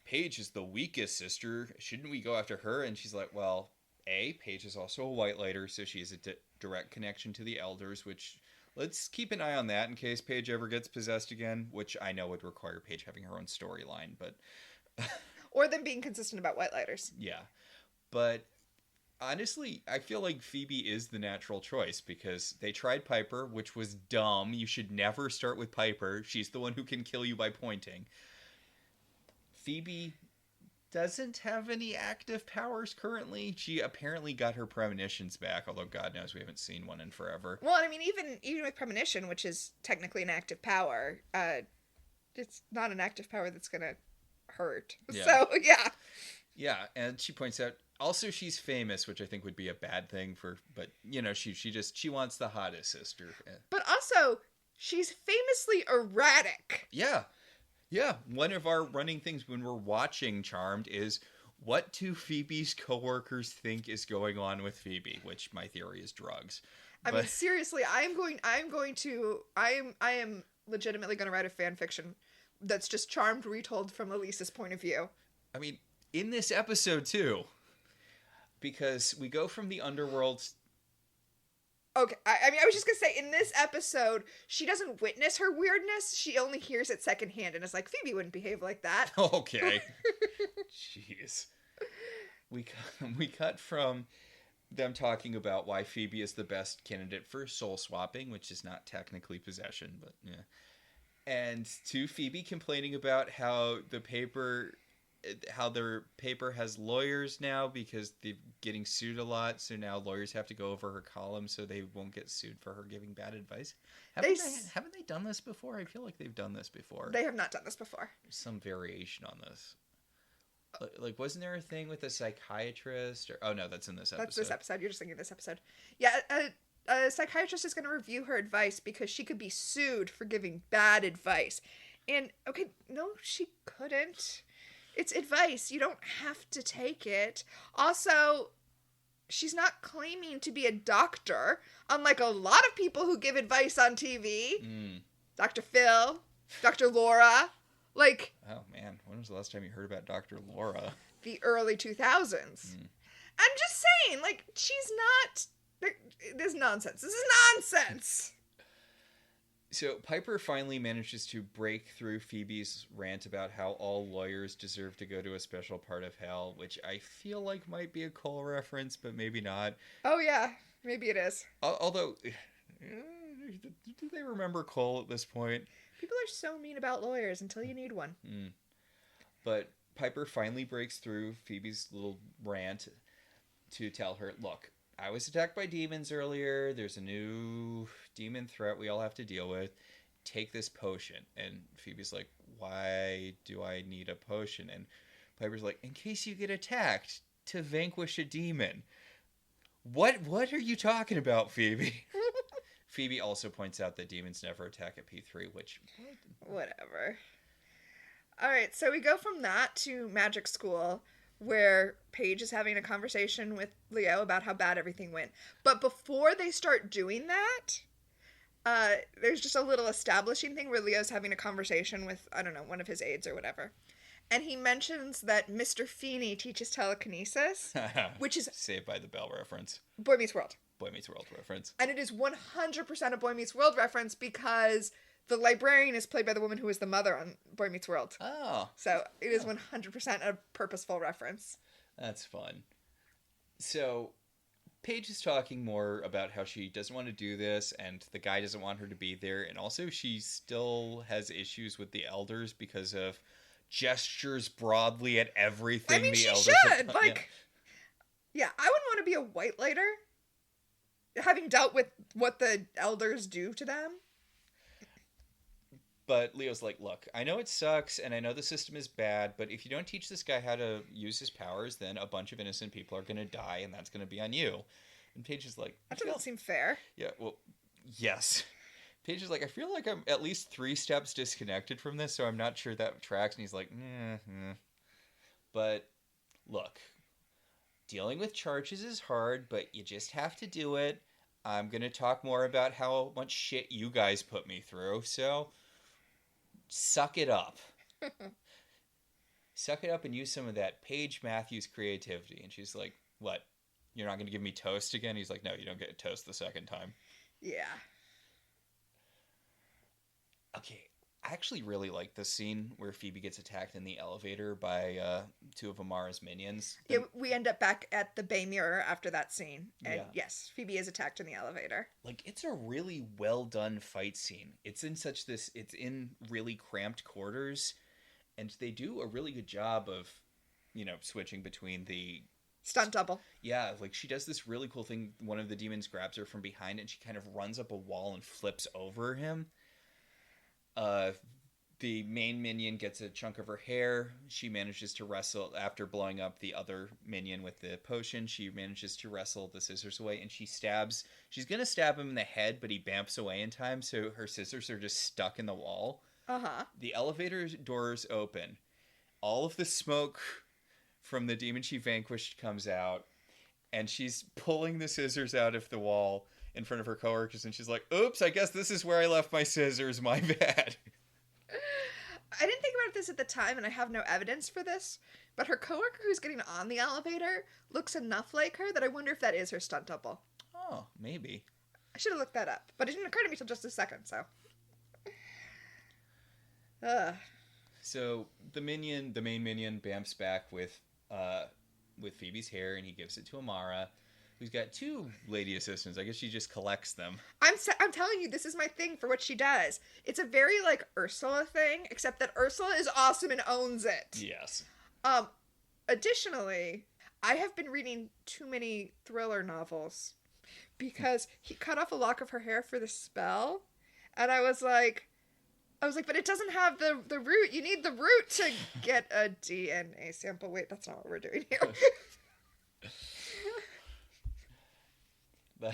Speaker 1: Paige is the weakest sister. Shouldn't we go after her? And she's like, well... Paige is also a White Lighter, so she has a direct connection to the Elders, which, let's keep an eye on that in case Paige ever gets possessed again, which I know would require Paige having her own storyline, but...
Speaker 2: or them being consistent about White Lighters.
Speaker 1: Yeah. But, honestly, I feel like Phoebe is the natural choice, because they tried Piper, which was dumb. You should never start with Piper. She's the one who can kill you by pointing. Phoebe... doesn't have any active powers currently. She apparently got her premonitions back, although God knows we haven't seen one in forever.
Speaker 2: Well, I mean, even with premonition, which is technically an active power, it's not an active power that's gonna hurt. Yeah. So, yeah.
Speaker 1: Yeah, and she points out, also she's famous, which I think would be a bad thing but, she wants the hottest sister.
Speaker 2: But also, she's famously erratic.
Speaker 1: Yeah. Yeah, one of our running things when we're watching Charmed is, what do Phoebe's coworkers think is going on with Phoebe? Which my theory is drugs.
Speaker 2: I mean, seriously, I am legitimately going to write a fan fiction that's just Charmed retold from Elise's point of view.
Speaker 1: I mean, in this episode too, because we go from the underworld.
Speaker 2: Okay, I mean, I was just going to say, in this episode, she doesn't witness her weirdness. She only hears it secondhand and is like, Phoebe wouldn't behave like that.
Speaker 1: Okay. Jeez. we we cut from them talking about why Phoebe is the best candidate for soul swapping, which is not technically possession, but yeah. And to Phoebe complaining about how their paper has lawyers now because they're getting sued a lot, so now lawyers have to go over her column so they won't get sued for her giving bad advice. Haven't they done this before? I feel like they've done this before.
Speaker 2: They have not done this before.
Speaker 1: Some variation on this. Like, wasn't there a thing with a psychiatrist? Or, oh, no, that's in this episode.
Speaker 2: That's this episode. You're just thinking of this episode. Yeah, a psychiatrist is going to review her advice because she could be sued for giving bad advice. And, okay, no, she couldn't. It's advice. You don't have to take it. Also, she's not claiming to be a doctor, unlike a lot of people who give advice on TV. Dr. Phil, Dr. Laura. Like,
Speaker 1: oh man, when was the last time you heard about Dr. Laura?
Speaker 2: The early 2000s. I'm just saying, like, she's not. This is nonsense. This is nonsense.
Speaker 1: So Piper finally manages to break through Phoebe's rant about how all lawyers deserve to go to a special part of hell, which I feel like might be a Cole reference, but maybe not.
Speaker 2: Oh yeah, maybe it is.
Speaker 1: Although, do they remember Cole at this point?
Speaker 2: People are so mean about lawyers until you need one.
Speaker 1: But Piper finally breaks through Phoebe's little rant to tell her, look, I was attacked by demons earlier. There's a new demon threat we all have to deal with. Take this potion. And Phoebe's like, why do I need a potion? And Piper's like, in case you get attacked, to vanquish a demon. What are you talking about, Phoebe? Phoebe also points out that demons never attack at P3, which...
Speaker 2: Whatever. Alright, so we go from that to magic school, where Paige is having a conversation with Leo about how bad everything went. But before they start doing that, there's just a little establishing thing where Leo's having a conversation with, I don't know, one of his aides or whatever. And he mentions that Mr. Feeney teaches telekinesis, which is...
Speaker 1: Saved by the Bell reference.
Speaker 2: Boy Meets World.
Speaker 1: Boy Meets World reference.
Speaker 2: And it is 100% a Boy Meets World reference because the librarian is played by the woman who is the mother on Boy Meets World.
Speaker 1: Oh.
Speaker 2: So it is 100% a purposeful reference.
Speaker 1: That's fun. So Paige is talking more about how she doesn't want to do this and the guy doesn't want her to be there. And also she still has issues with the elders because of gestures broadly at everything.
Speaker 2: I mean,
Speaker 1: the
Speaker 2: she
Speaker 1: elders
Speaker 2: should. Yeah, I wouldn't want to be a white lighter, having dealt with what the elders do to them.
Speaker 1: But Leo's like, look, I know it sucks, and I know the system is bad, but if you don't teach this guy how to use his powers, then a bunch of innocent people are going to die, and that's going to be on you. And Paige is like...
Speaker 2: That doesn't seem fair.
Speaker 1: Yeah, well, yes. Paige is like, I feel like I'm at least 3 steps disconnected from this, so I'm not sure that tracks. And he's like, But, look, dealing with charges is hard, but you just have to do it. I'm going to talk more about how much shit you guys put me through, so suck it up. Suck it up and use some of that Paige Matthews creativity. And she's like, what? You're not going to give me toast again? He's like, no, you don't get toast the second time.
Speaker 2: Yeah.
Speaker 1: Okay, I actually really like this scene where Phoebe gets attacked in the elevator by 2 of Amara's minions.
Speaker 2: Yeah, we end up back at the Bay Mirror after that scene. And yes, Phoebe is attacked in the elevator.
Speaker 1: Like, it's a really well done fight scene. It's in really cramped quarters, and they do a really good job of, switching between the...
Speaker 2: Stunt double.
Speaker 1: Yeah, like she does this really cool thing. One of the demons grabs her from behind and she kind of runs up a wall and flips over him. The main minion gets a chunk of her hair. She manages to wrestle after blowing up the other minion with the potion. She manages to wrestle the scissors away and she's going to stab him in the head, but he bamps away in time. So her scissors are just stuck in the wall.
Speaker 2: Uh-huh.
Speaker 1: The elevator doors open. All of the smoke from the demon she vanquished comes out and she's pulling the scissors out of the wall in front of her coworkers, and she's like, oops, I guess this is where I left my scissors, my bad.
Speaker 2: I didn't think about this at the time, and I have no evidence for this, but her coworker who's getting on the elevator looks enough like her that I wonder if that is her stunt double.
Speaker 1: Oh, maybe.
Speaker 2: I should have looked that up, but it didn't occur to me till just a second, so... So
Speaker 1: the main minion bamps back with with Phoebe's hair, and he gives it to Amara, who's got two lady assistants. I guess she just collects them.
Speaker 2: I'm telling you, this is my thing for what she does. It's a very like Ursula thing, except that Ursula is awesome and owns it.
Speaker 1: Yes.
Speaker 2: Additionally, I have been reading too many thriller novels because he cut off a lock of her hair for the spell, and I was like, but it doesn't have the root. You need the root to get a DNA sample. Wait, that's not what we're doing here.
Speaker 1: But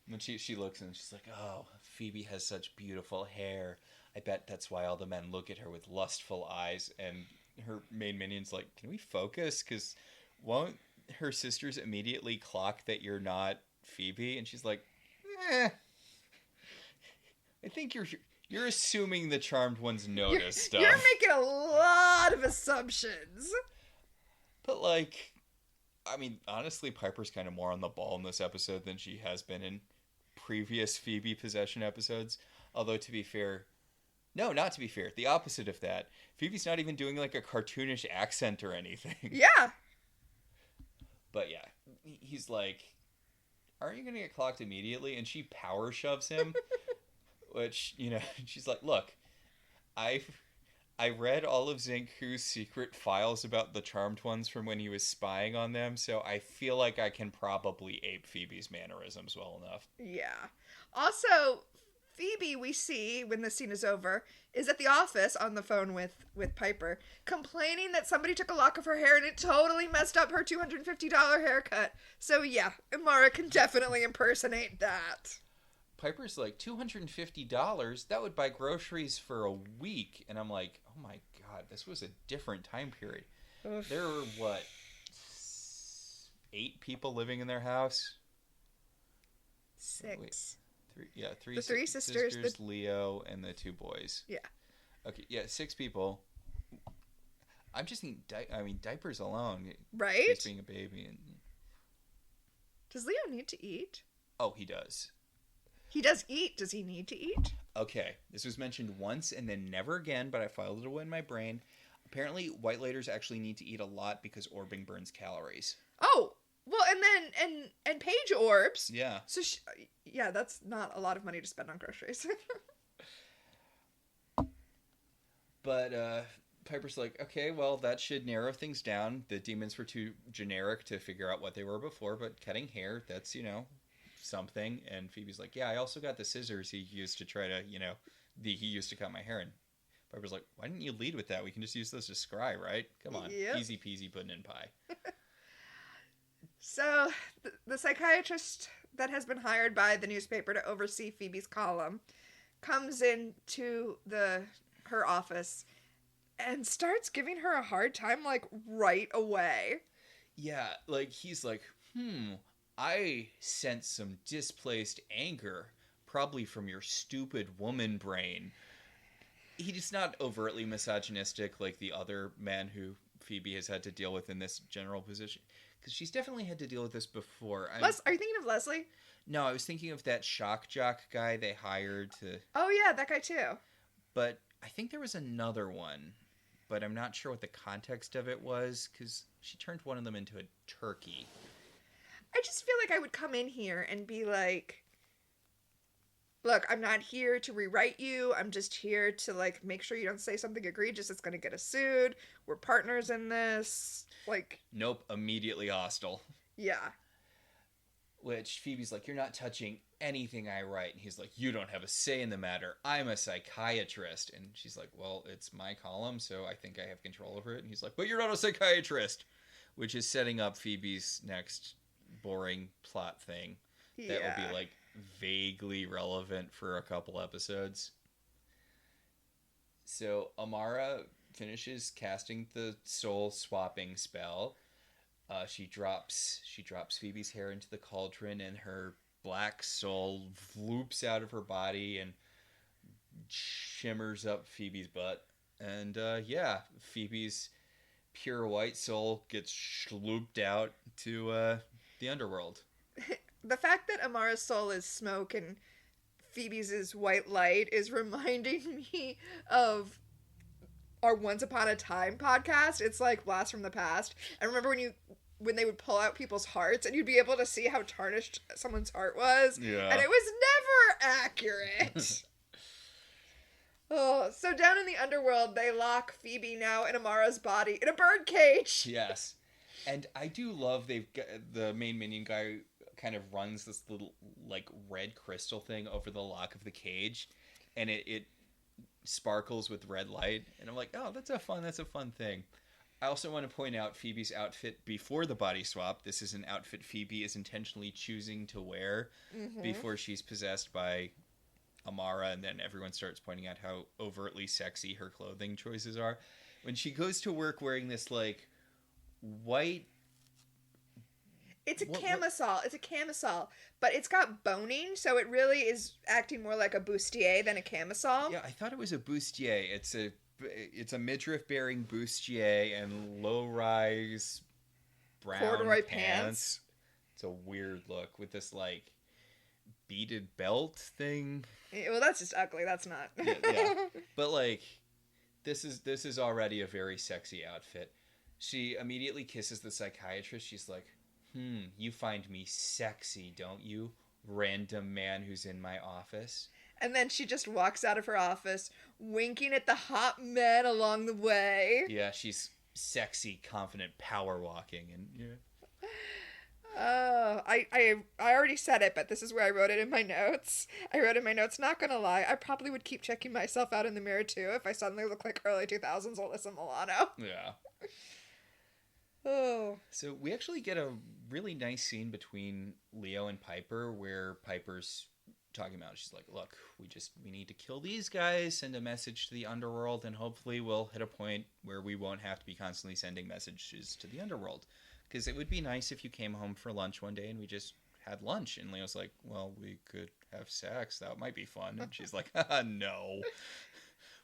Speaker 1: when she looks and she's like, oh, Phoebe has such beautiful hair. I bet that's why all the men look at her with lustful eyes. And her main minion's like, can we focus? Because won't her sisters immediately clock that you're not Phoebe? And she's like, I think you're assuming the charmed ones notice stuff.
Speaker 2: You're making a lot of assumptions.
Speaker 1: But like, I mean, honestly, Piper's kind of more on the ball in this episode than she has been in previous Phoebe possession episodes. Although, to be fair, no, not to be fair, the opposite of that. Phoebe's not even doing like a cartoonish accent or anything.
Speaker 2: Yeah.
Speaker 1: But yeah, he's like, aren't you going to get clocked immediately? And she power shoves him, which, you know, she's like, look, I read all of Zenku's secret files about the Charmed Ones from when he was spying on them, so I feel like I can probably ape Phoebe's mannerisms well enough.
Speaker 2: Yeah. Also, Phoebe, we see, when the scene is over, is at the office on the phone with Piper, complaining that somebody took a lock of her hair and it totally messed up her $250 haircut. So yeah, Amara can definitely impersonate that.
Speaker 1: Piper's like, $250? That would buy groceries for a week. And I'm like, oh my god, this was a different time period. Oof. There were, what, 8 people living in their house?
Speaker 2: 6.
Speaker 1: Wait, three.
Speaker 2: The 3 sisters,
Speaker 1: Leo, and the 2 boys.
Speaker 2: Yeah.
Speaker 1: Okay, yeah, 6 people. I'm just thinking, diapers alone.
Speaker 2: Right?
Speaker 1: Just being a baby. And...
Speaker 2: Does Leo need to eat?
Speaker 1: Oh, he does.
Speaker 2: He does eat. Does he need to eat?
Speaker 1: Okay, this was mentioned once and then never again, but I filed it away in my brain. Apparently, white lighters actually need to eat a lot because orbing burns calories.
Speaker 2: Oh, well, and then page orbs.
Speaker 1: Yeah.
Speaker 2: So yeah, that's not a lot of money to spend on groceries.
Speaker 1: But Piper's like, okay, well, that should narrow things down. The demons were too generic to figure out what they were before, but cutting hair, that's, you know, something. And Phoebe's like, yeah, I also got the scissors he used to try to, you know, he used to cut my hair. And Piper's like, why didn't you lead with that? We can just use those to scry, right? Come on. Yep. Easy peasy pudding in pie.
Speaker 2: So the psychiatrist that has been hired by the newspaper to oversee Phoebe's column comes into her office and starts giving her a hard time, like, right away.
Speaker 1: Yeah, like, he's like, I sense some displaced anger, probably from your stupid woman brain. He's not overtly misogynistic like the other man who Phoebe has had to deal with in this general position. Because she's definitely had to deal with this before.
Speaker 2: Are you thinking of Leslie?
Speaker 1: No, I was thinking of that shock jock guy they hired to...
Speaker 2: Oh, yeah, that guy too.
Speaker 1: But I think there was another one, but I'm not sure what the context of it was, because she turned one of them into a turkey.
Speaker 2: I just feel like I would come in here and be like, look, I'm not here to rewrite you. I'm just here to, like, make sure you don't say something egregious that's going to get us sued. We're partners in this. Like...
Speaker 1: Nope, immediately hostile.
Speaker 2: Yeah.
Speaker 1: Which Phoebe's like, you're not touching anything I write. And he's like, you don't have a say in the matter. I'm a psychiatrist. And she's like, well, it's my column, so I think I have control over it. And he's like, but you're not a psychiatrist. Which is setting up Phoebe's next boring plot thing.
Speaker 2: Yeah.
Speaker 1: That will be, like, vaguely relevant for a couple episodes. So Amara finishes casting the soul swapping spell. She drops Phoebe's hair into the cauldron, and her black soul vloops out of her body and shimmers up Phoebe's butt. And Phoebe's pure white soul gets slooped out to the underworld.
Speaker 2: The fact that Amara's soul is smoke and Phoebe's is white light is reminding me of our Once Upon a Time podcast. It's like Blast from the Past. I remember when they would pull out people's hearts and you'd be able to see how tarnished someone's heart was.
Speaker 1: Yeah.
Speaker 2: And it was never accurate. Oh, so down in the underworld, they lock Phoebe now in Amara's body in a bird cage.
Speaker 1: Yes. And I do love they've got the main minion guy kind of runs this little like red crystal thing over the lock of the cage, and it sparkles with red light, and I'm like, oh, that's a fun thing. I also want to point out Phoebe's outfit before the body swap. This is an outfit Phoebe is intentionally choosing to wear before she's possessed by Amara, and then everyone starts pointing out how overtly sexy her clothing choices are. When she goes to work wearing this like white,
Speaker 2: it's a camisole. It's a camisole, but it's got boning, so it really is acting more like a bustier than a camisole.
Speaker 1: Yeah, I thought it was a bustier. It's a midriff-bearing bustier and low-rise brown
Speaker 2: corduroy pants.
Speaker 1: It's a weird look with this like beaded belt thing.
Speaker 2: Well, that's just ugly. That's not.
Speaker 1: Yeah. But like, this is already a very sexy outfit. She immediately kisses the psychiatrist. She's like, you find me sexy, don't you? Random man who's in my office.
Speaker 2: And then she just walks out of her office, winking at the hot men along the way.
Speaker 1: Yeah, she's sexy, confident, power walking, and yeah.
Speaker 2: I already said it, but this is where I wrote it in my notes. I wrote in my notes, not gonna lie, I probably would keep checking myself out in the mirror too if I suddenly look like early 2000s Alyssa Milano.
Speaker 1: Yeah.
Speaker 2: Oh.
Speaker 1: So we actually get a really nice scene between Leo and Piper where Piper's talking about, she's like, look, we need to kill these guys, send a message to the underworld, and hopefully we'll hit a point where we won't have to be constantly sending messages to the underworld. Because it would be nice if you came home for lunch one day and we just had lunch. And Leo's like, well, we could have sex. That might be fun. And she's like, no.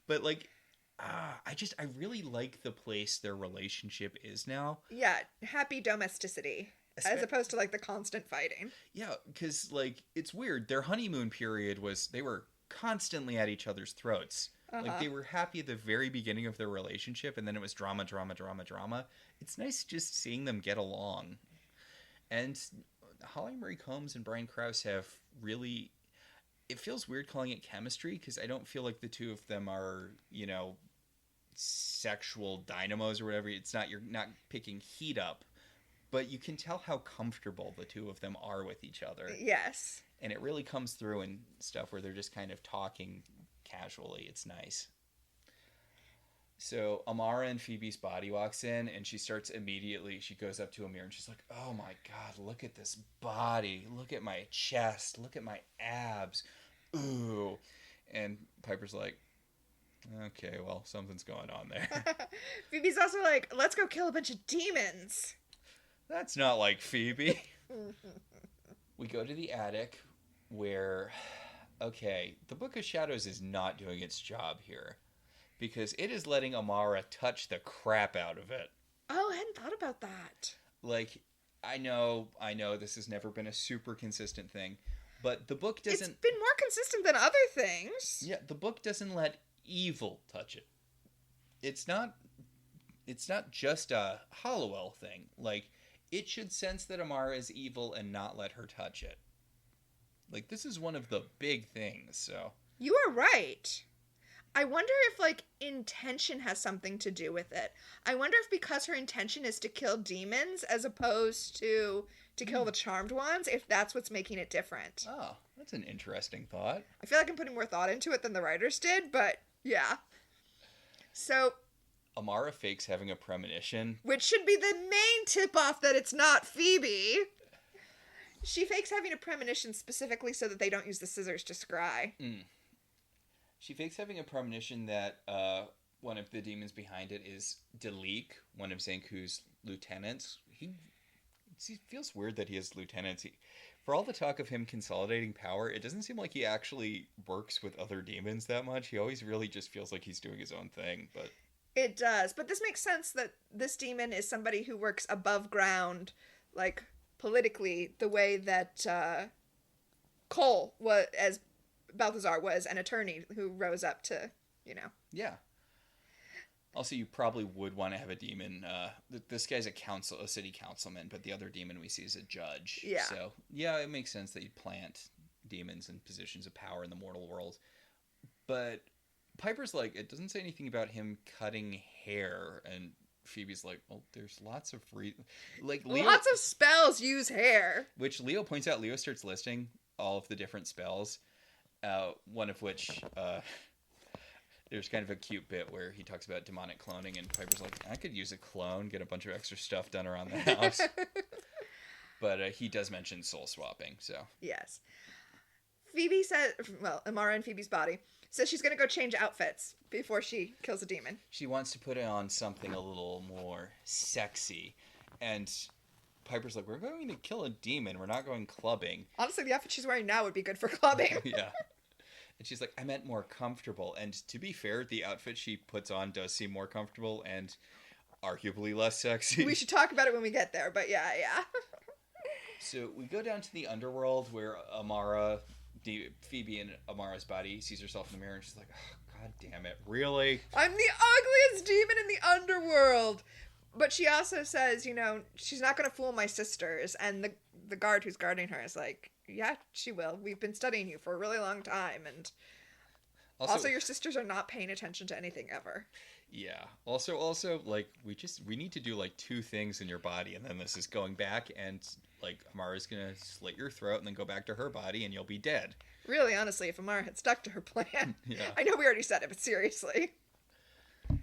Speaker 1: But like, I really like the place their relationship is now.
Speaker 2: Yeah, happy domesticity. As opposed to like the constant fighting.
Speaker 1: Yeah, because like, it's weird. Their honeymoon period was, they were constantly at each other's throats. Like, they were happy at the very beginning of their relationship, and then it was drama, drama, drama, drama. It's nice just seeing them get along. And Holly Marie Combs and Brian Krause have really... It feels weird calling it chemistry, because I don't feel like the two of them are, you know, sexual dynamos or whatever. It's not... You're not picking heat up, but you can tell how comfortable the two of them are with each other.
Speaker 2: Yes.
Speaker 1: And it really comes through in stuff where they're just kind of talking casually. It's nice. So Amara and Phoebe's body walks in, and she goes up to a mirror and she's like, oh my god, look at this body, look at my chest, look at my abs, ooh. And Piper's like, okay, well, something's going on there.
Speaker 2: Phoebe's also like, let's go kill a bunch of demons.
Speaker 1: That's not like Phoebe. We go to the attic where, okay, the Book of Shadows is not doing its job here because it is letting Amara touch the crap out of it.
Speaker 2: Oh, I hadn't thought about that.
Speaker 1: Like, I know this has never been a super consistent thing, but the book doesn't...
Speaker 2: It's been more consistent than other things.
Speaker 1: Yeah, the book doesn't let evil touch it. It's not just a Halliwell thing. Like, it should sense that Amara is evil and not let her touch it. Like, this is one of the big things, so...
Speaker 2: You are right. I wonder if, like, intention has something to do with it. I wonder if because her intention is to kill demons as opposed to kill the charmed ones, if that's what's making it different.
Speaker 1: Oh, that's an interesting thought.
Speaker 2: I feel like I'm putting more thought into it than the writers did, but yeah. So...
Speaker 1: Amara fakes having a premonition.
Speaker 2: Which should be the main tip-off that it's not Phoebe. She fakes having a premonition specifically so that they don't use the scissors to scry.
Speaker 1: She fakes having a premonition that one of the demons behind it is Dalik, one of Zanku's lieutenants. He feels weird that he has lieutenants. For all the talk of him consolidating power, it doesn't seem like he actually works with other demons that much. He always really just feels like he's doing his own thing, but...
Speaker 2: It does, but this makes sense that this demon is somebody who works above ground, like, politically, the way that Cole, as Balthazar, was an attorney who rose up to, you know.
Speaker 1: Yeah. Also, you probably would want to have a demon. This guy's a city councilman, but the other demon we see is a judge.
Speaker 2: Yeah.
Speaker 1: So, yeah, it makes sense that you'd plant demons in positions of power in the mortal world. But Piper's like, it doesn't say anything about him cutting hair, and Phoebe's like, well, there's lots of Leo,
Speaker 2: lots of spells use hair.
Speaker 1: which Leo points out. Leo starts listing all of the different spells, one of which there's kind of a cute bit where he talks about demonic cloning, and Piper's like, I could use a clone, get a bunch of extra stuff done around the house. But he does mention soul swapping, so.
Speaker 2: Yes. Phoebe says, well, Amara in Phoebe's body says she's going to go change outfits before she kills a demon.
Speaker 1: She wants to put on something a little more sexy. And Piper's like, we're going to kill a demon. We're not going clubbing.
Speaker 2: Honestly, the outfit she's wearing now would be good for clubbing.
Speaker 1: Yeah. And she's like, I meant more comfortable. And to be fair, the outfit she puts on does seem more comfortable and arguably less sexy.
Speaker 2: We should talk about it when we get there, but yeah.
Speaker 1: So we go down to the underworld where Phoebe in Amara's body sees herself in the mirror and she's like, oh, God damn it, really?
Speaker 2: I'm the ugliest demon in the underworld. But she also says, she's not going to fool my sisters. And the guard who's guarding her is like, yeah, she will. We've been studying you for a really long time. And also your sisters are not paying attention to anything ever.
Speaker 1: Yeah. Also, like, we need to do, like, 2 things in your body, and then this is going back, and, like, Amara's gonna slit your throat and then go back to her body, and you'll be dead.
Speaker 2: Really, honestly, if Amara had stuck to her plan.
Speaker 1: Yeah.
Speaker 2: I know we already said it, but seriously.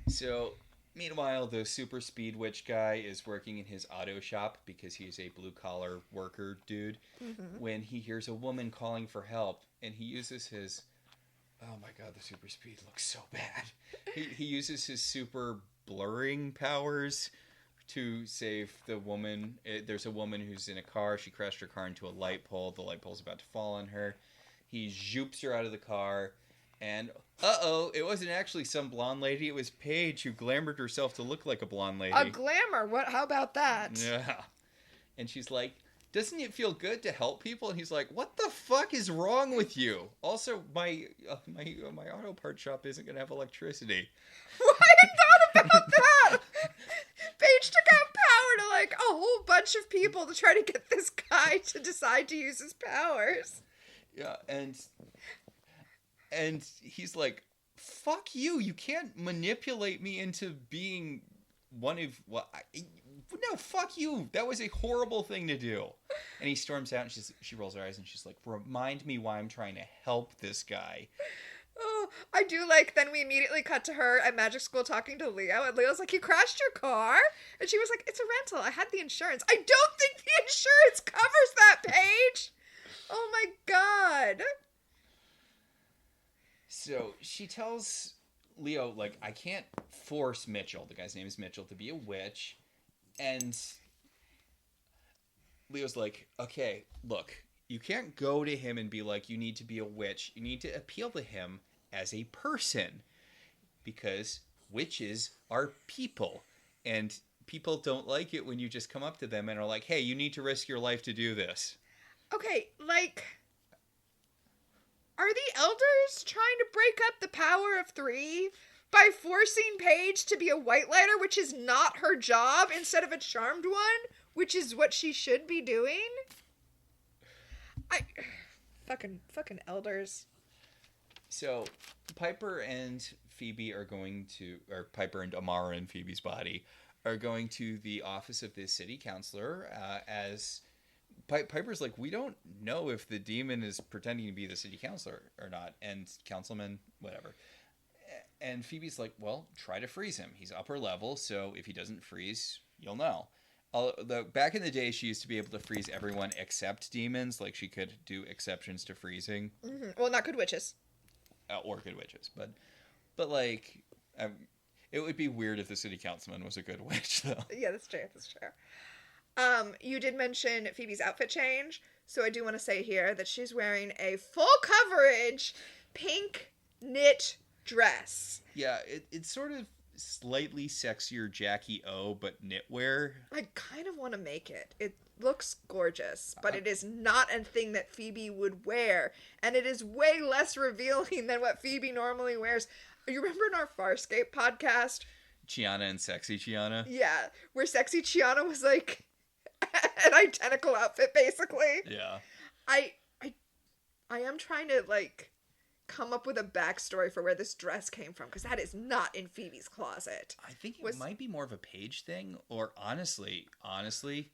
Speaker 1: So, meanwhile, the super speed witch guy is working in his auto shop because he's a blue-collar worker dude, when he hears a woman calling for help, and he uses his... Oh my God, the super speed looks so bad. He uses his super blurring powers to save the woman. There's a woman who's in a car. She crashed her car into a light pole. The light pole's about to fall on her. He zoops her out of the car. And, it wasn't actually some blonde lady. It was Paige who glamored herself to look like a blonde lady.
Speaker 2: A glamour? What? How about that?
Speaker 1: Yeah. And she's like, doesn't it feel good to help people? And he's like, what the fuck is wrong with you? Also, my auto part shop isn't going to have electricity.
Speaker 2: Well, I hadn't thought about that. Paige took out power to, like, a whole bunch of people to try to get this guy to decide to use his powers.
Speaker 1: Yeah, and he's like, fuck you. You can't manipulate me into being one of... No, fuck you. That was a horrible thing to do. And he storms out, and she rolls her eyes, and she's like, remind me why I'm trying to help this guy.
Speaker 2: Oh, I do like, then we immediately cut to her at magic school talking to Leo, and Leo's like, you crashed your car? And she was like, it's a rental. I had the insurance. I don't think the insurance covers that, Paige. Oh my God.
Speaker 1: So she tells Leo, like, I can't force Mitchell, the guy's name is Mitchell, to be a witch. And Leo's like, okay, look, you can't go to him and be like, you need to be a witch. You need to appeal to him as a person. Because witches are people. And people don't like it when you just come up to them and are like, hey, you need to risk your life to do this.
Speaker 2: Okay, like, are the elders trying to break up the power of 3 by forcing Paige to be a white lighter, which is not her job, instead of a charmed one, which is what she should be doing? Fucking elders.
Speaker 1: So Piper and Amara in Phoebe's body are going to the office of the city councilor, as Piper's like, we don't know if the demon is pretending to be the city councilor or not, and councilman, whatever. And Phoebe's like, well, try to freeze him. He's upper level, so if he doesn't freeze, you'll know. Back in the day, she used to be able to freeze everyone except demons. Like, she could do exceptions to freezing.
Speaker 2: Mm-hmm. Well, not good witches.
Speaker 1: Or good witches. But like, it would be weird if the city councilman was a good witch, though.
Speaker 2: Yeah, that's true. You did mention Phoebe's outfit change, so I do want to say here that she's wearing a full coverage pink knit dress.
Speaker 1: Yeah, it's sort of slightly sexier Jackie O, but knitwear.
Speaker 2: I kind of want to make it. It looks gorgeous, but it is not a thing that Phoebe would wear, and it is way less revealing than what Phoebe normally wears. You remember in our Farscape podcast
Speaker 1: Chiana and sexy Chiana.
Speaker 2: Yeah, where sexy Chiana was like an identical outfit, basically.
Speaker 1: Yeah.
Speaker 2: I I am trying to like come up with a backstory for where this dress came from, because that is not in Phoebe's closet.
Speaker 1: I think it might be more of a Paige thing, or honestly,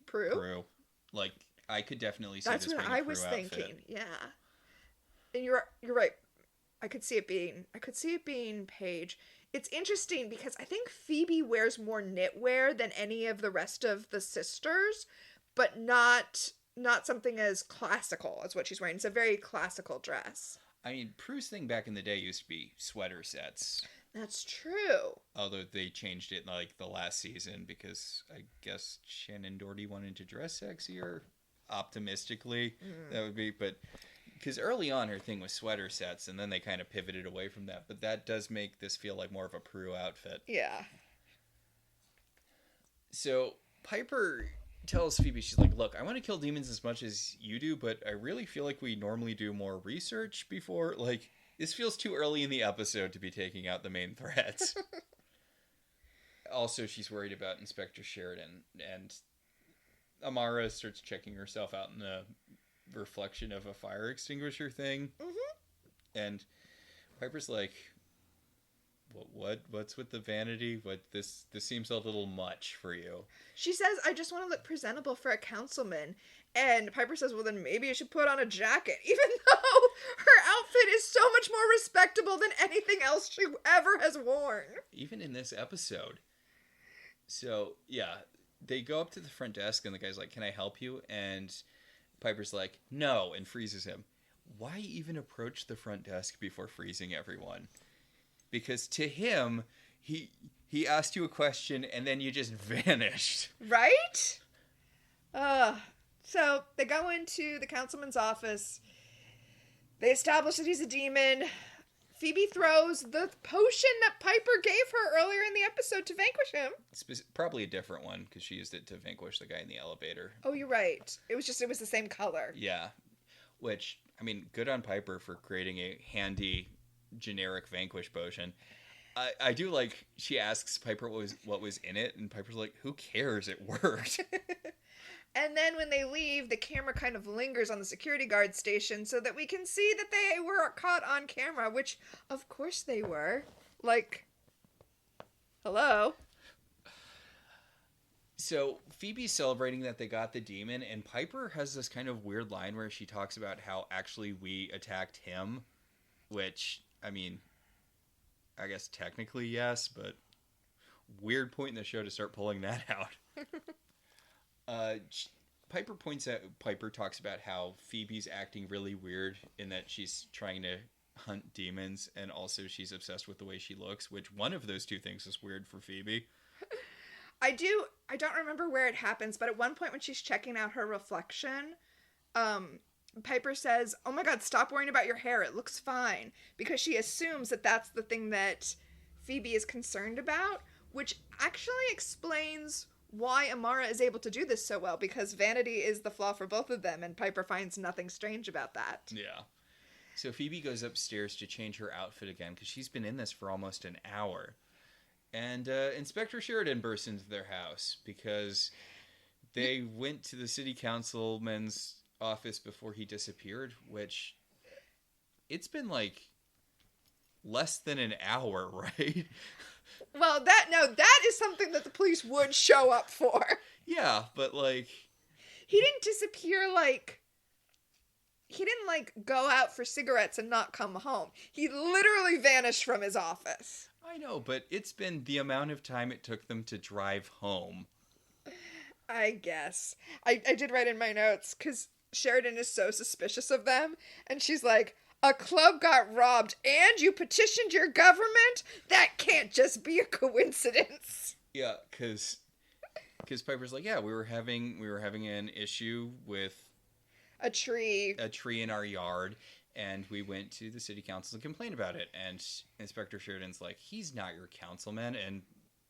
Speaker 2: Prue.
Speaker 1: Like, I could definitely see
Speaker 2: That's
Speaker 1: this
Speaker 2: what
Speaker 1: being a
Speaker 2: I
Speaker 1: Prue
Speaker 2: was
Speaker 1: outfit.
Speaker 2: thinking. Yeah, and you're right. I could see it being Paige. It's interesting because I think Phoebe wears more knitwear than any of the rest of the sisters, but not something as classical as what she's wearing. It's a very classical dress.
Speaker 1: I mean, Prue's thing back in the day used to be sweater sets.
Speaker 2: That's true.
Speaker 1: Although they changed it in like the last season because I guess Shannon Doherty wanted to dress sexier. Optimistically, that would be, but because early on her thing was sweater sets, and then they kind of pivoted away from that. But that does make this feel like more of a Prue outfit.
Speaker 2: Yeah.
Speaker 1: So Piper tells Phoebe, she's like, look, I want to kill demons as much as you do, but I really feel like we normally do more research before, like, this feels too early in the episode to be taking out the main threats. Also, she's worried about Inspector Sheridan, and Amara starts checking herself out in the reflection of a fire extinguisher thing. And Piper's like, what's with the vanity? This seems a little much for you.
Speaker 2: She says, I just want to look presentable for a councilman. And Piper says, well, then maybe you should put on a jacket, even though her outfit is so much more respectable than anything else she ever has worn.
Speaker 1: Even in this episode. So, yeah, they go up to the front desk, and the guy's like, can I help you? And Piper's like, no, and freezes him. Why even approach the front desk before freezing everyone? Because to him, he asked you a question, and then you just vanished.
Speaker 2: Right? So they go into the councilman's office. They establish that he's a demon. Phoebe throws the potion that Piper gave her earlier in the episode to vanquish him.
Speaker 1: Probably a different one, because she used it to vanquish the guy in the elevator.
Speaker 2: Oh, you're right. It was the same color.
Speaker 1: Yeah. Which, I mean, good on Piper for creating a handy, generic vanquish potion. I do like, she asks Piper what was in it, and Piper's like, who cares? It worked.
Speaker 2: And then when they leave, the camera kind of lingers on the security guard station so that we can see that they were caught on camera, which, of course they were. Like, hello?
Speaker 1: So Phoebe's celebrating that they got the demon, and Piper has this kind of weird line where she talks about how actually we attacked him, which, I mean, I guess technically yes, but weird point in the show to start pulling that out. Piper talks about how Phoebe's acting really weird in that she's trying to hunt demons, and also she's obsessed with the way she looks, which one of those two things is weird for Phoebe.
Speaker 2: I don't remember where it happens, but at one point when she's checking out her reflection, Piper says, oh my god, stop worrying about your hair, it looks fine, because she assumes that that's the thing that Phoebe is concerned about, which actually explains why Amara is able to do this so well, because vanity is the flaw for both of them, and Piper finds nothing strange about that.
Speaker 1: Yeah. So Phoebe goes upstairs to change her outfit again, because she's been in this for almost an hour. And Inspector Sheridan bursts into their house, because they went to the city councilman's office before he disappeared, which, it's been like less than an hour, right?
Speaker 2: Well, that is something that the police would show up for.
Speaker 1: Yeah, but like,
Speaker 2: he didn't disappear he didn't go out for cigarettes and not come home. He literally vanished from his office.
Speaker 1: I know, but it's been the amount of time it took them to drive home.
Speaker 2: I guess. I did write in my notes, because Sheridan is so suspicious of them, and she's like, a club got robbed and you petitioned your government? That can't just be a coincidence.
Speaker 1: Yeah, because Piper's like, yeah, we were having an issue with
Speaker 2: a tree
Speaker 1: in our yard, and we went to the city council to complain about it. And Inspector Sheridan's like, he's not your councilman. And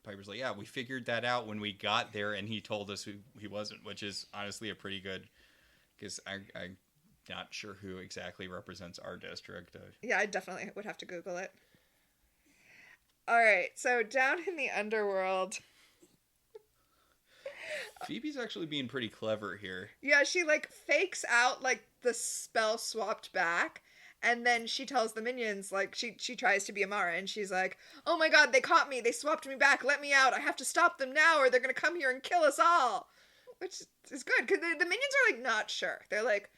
Speaker 1: Piper's like, yeah, we figured that out when we got there, and he told us he wasn't, which is honestly a pretty good, because I'm not sure who exactly represents our district.
Speaker 2: Yeah, I definitely would have to Google it. All right, so down in the underworld,
Speaker 1: Phoebe's actually being pretty clever here.
Speaker 2: yeah, she like fakes out like the spell swapped back, and then she tells the minions like she tries to be Amara, and she's like, "Oh my God, they caught me! They swapped me back! Let me out! I have to stop them now, or they're gonna come here and kill us all." Which is good because the minions are like not sure. They're like,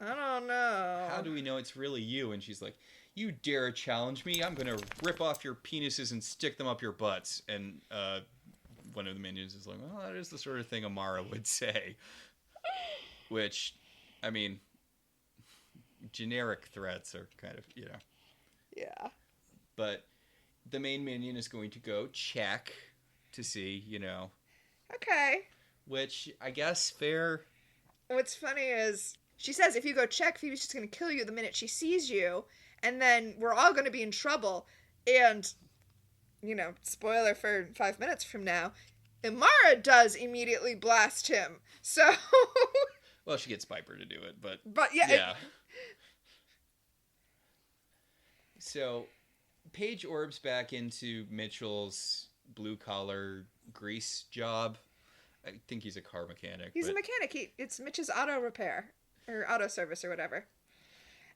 Speaker 2: "I don't know.
Speaker 1: How do we know it's really you?" And she's like, "You dare challenge me? I'm gonna rip off your penises and stick them up your butts." And one of the minions is like, "Well, that is the sort of thing Amara would say." Which, I mean, generic threats are kind of,
Speaker 2: Yeah.
Speaker 1: But the main minion is going to go check to see,
Speaker 2: Okay.
Speaker 1: which I guess fair.
Speaker 2: What's funny is she says if you go check, Phoebe's just going to kill you the minute she sees you, and then we're all going to be in trouble. And, spoiler for 5 minutes from now, Amara does immediately blast him. So.
Speaker 1: Well, she gets Piper to do it, but
Speaker 2: yeah.
Speaker 1: yeah. So, Paige orbs back into Mitchell's blue-collar grease job. I think he's a car mechanic.
Speaker 2: He's a mechanic. It's Mitch's auto repair. Or auto service or whatever.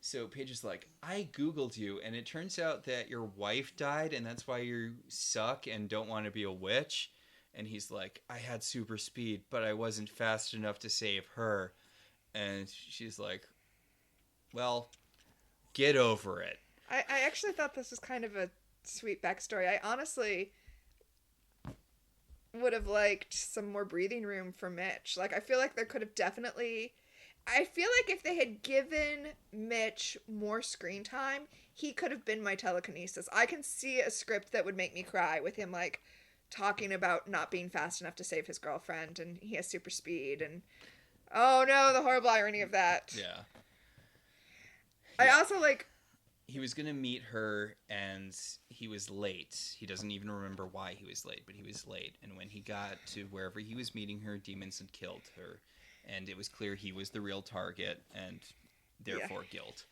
Speaker 1: So Paige is like, I Googled you, and it turns out that your wife died, and that's why you suck and don't want to be a witch. And he's like, I had super speed, but I wasn't fast enough to save her. And she's like, well, get over it.
Speaker 2: I actually thought this was kind of a sweet backstory. I honestly would have liked some more breathing room for Mitch. Like, I feel like there could have definitely... I feel like if they had given Mitch more screen time, he could have been my telekinesis. I can see a script that would make me cry with him, like, talking about not being fast enough to save his girlfriend, and he has super speed, and... Oh no, the horrible irony of that.
Speaker 1: Yeah.
Speaker 2: I also, like...
Speaker 1: He was going to meet her, and he was late. He doesn't even remember why he was late, but he was late. And when he got to wherever he was meeting her, demons had killed her. And it was clear he was the real target, and therefore guilt.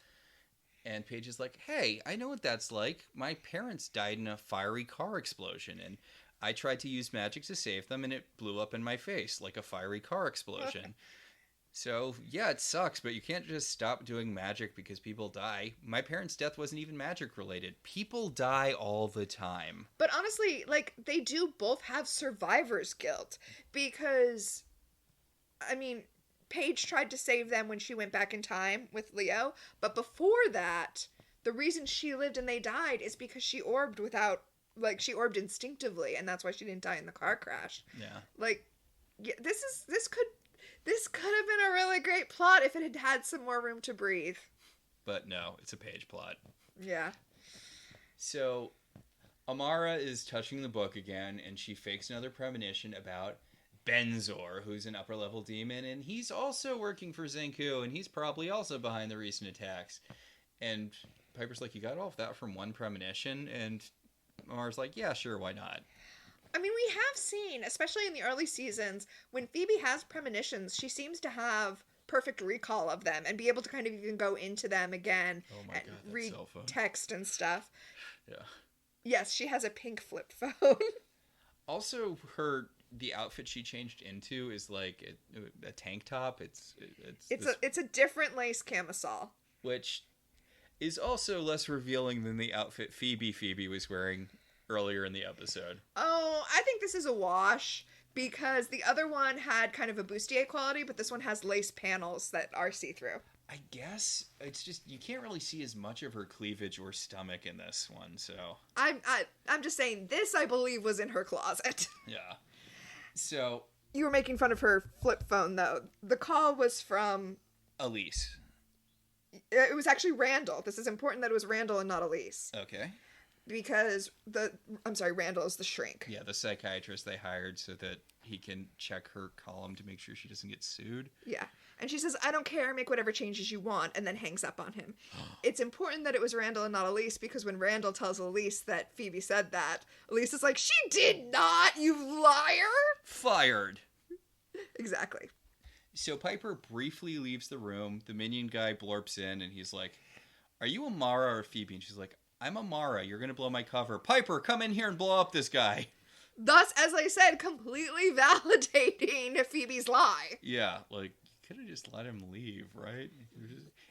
Speaker 1: And Paige is like, hey, I know what that's like. My parents died in a fiery car explosion, and I tried to use magic to save them, and it blew up in my face like a fiery car explosion. So, yeah, it sucks, but you can't just stop doing magic because people die. My parents' death wasn't even magic related. People die all the time.
Speaker 2: But honestly, like, they do both have survivor's guilt. Because, I mean, Paige tried to save them when she went back in time with Leo. But before that, the reason she lived and they died is because she orbed without, like, she orbed instinctively. And that's why she didn't die in the car crash.
Speaker 1: Yeah.
Speaker 2: Like, yeah, this could have been a really great plot if it had had some more room to breathe.
Speaker 1: But no, it's a Paige plot.
Speaker 2: Yeah.
Speaker 1: So, Amara is touching the book again, and she fakes another premonition about Benzor, who's an upper-level demon, and he's also working for Zenku, and he's probably also behind the recent attacks. And Piper's like, you got all of that from one premonition? And Amara's like, yeah, sure, why not?
Speaker 2: I mean, we have seen, especially in the early seasons, when Phoebe has premonitions, she seems to have perfect recall of them and be able to kind of even go into them again and read text and stuff.
Speaker 1: Yeah.
Speaker 2: Yes, she has a pink flip phone.
Speaker 1: Also, the outfit she changed into is like a tank top. It's
Speaker 2: a different lace camisole,
Speaker 1: which is also less revealing than the outfit Phoebe was wearing earlier in the episode.
Speaker 2: Oh, I think this is a wash because the other one had kind of a bustier quality, but this one has lace panels that are see-through.
Speaker 1: I guess it's just you can't really see as much of her cleavage or stomach in this one, so
Speaker 2: I'm just saying this I believe was in her closet.
Speaker 1: Yeah. So
Speaker 2: you were making fun of her flip phone though. The call was from
Speaker 1: Elise.
Speaker 2: It was actually Randall. This is important that it was Randall and not Elise.
Speaker 1: Okay.
Speaker 2: Because Randall is the shrink.
Speaker 1: Yeah, the psychiatrist they hired so that he can check her column to make sure she doesn't get sued.
Speaker 2: Yeah. And she says, I don't care, make whatever changes you want, and then hangs up on him. It's important that it was Randall and not Elise, because when Randall tells Elise that Phoebe said that, Elise is like, she did not, you liar!
Speaker 1: Fired.
Speaker 2: Exactly.
Speaker 1: So Piper briefly leaves the room. The minion guy blurps in, and he's like, are you Amara or Phoebe? And she's like, I'm Amara. You're going to blow my cover. Piper, come in here and blow up this guy.
Speaker 2: Thus, as I said, completely validating Phoebe's lie.
Speaker 1: Yeah, like, you could have just let him leave, right?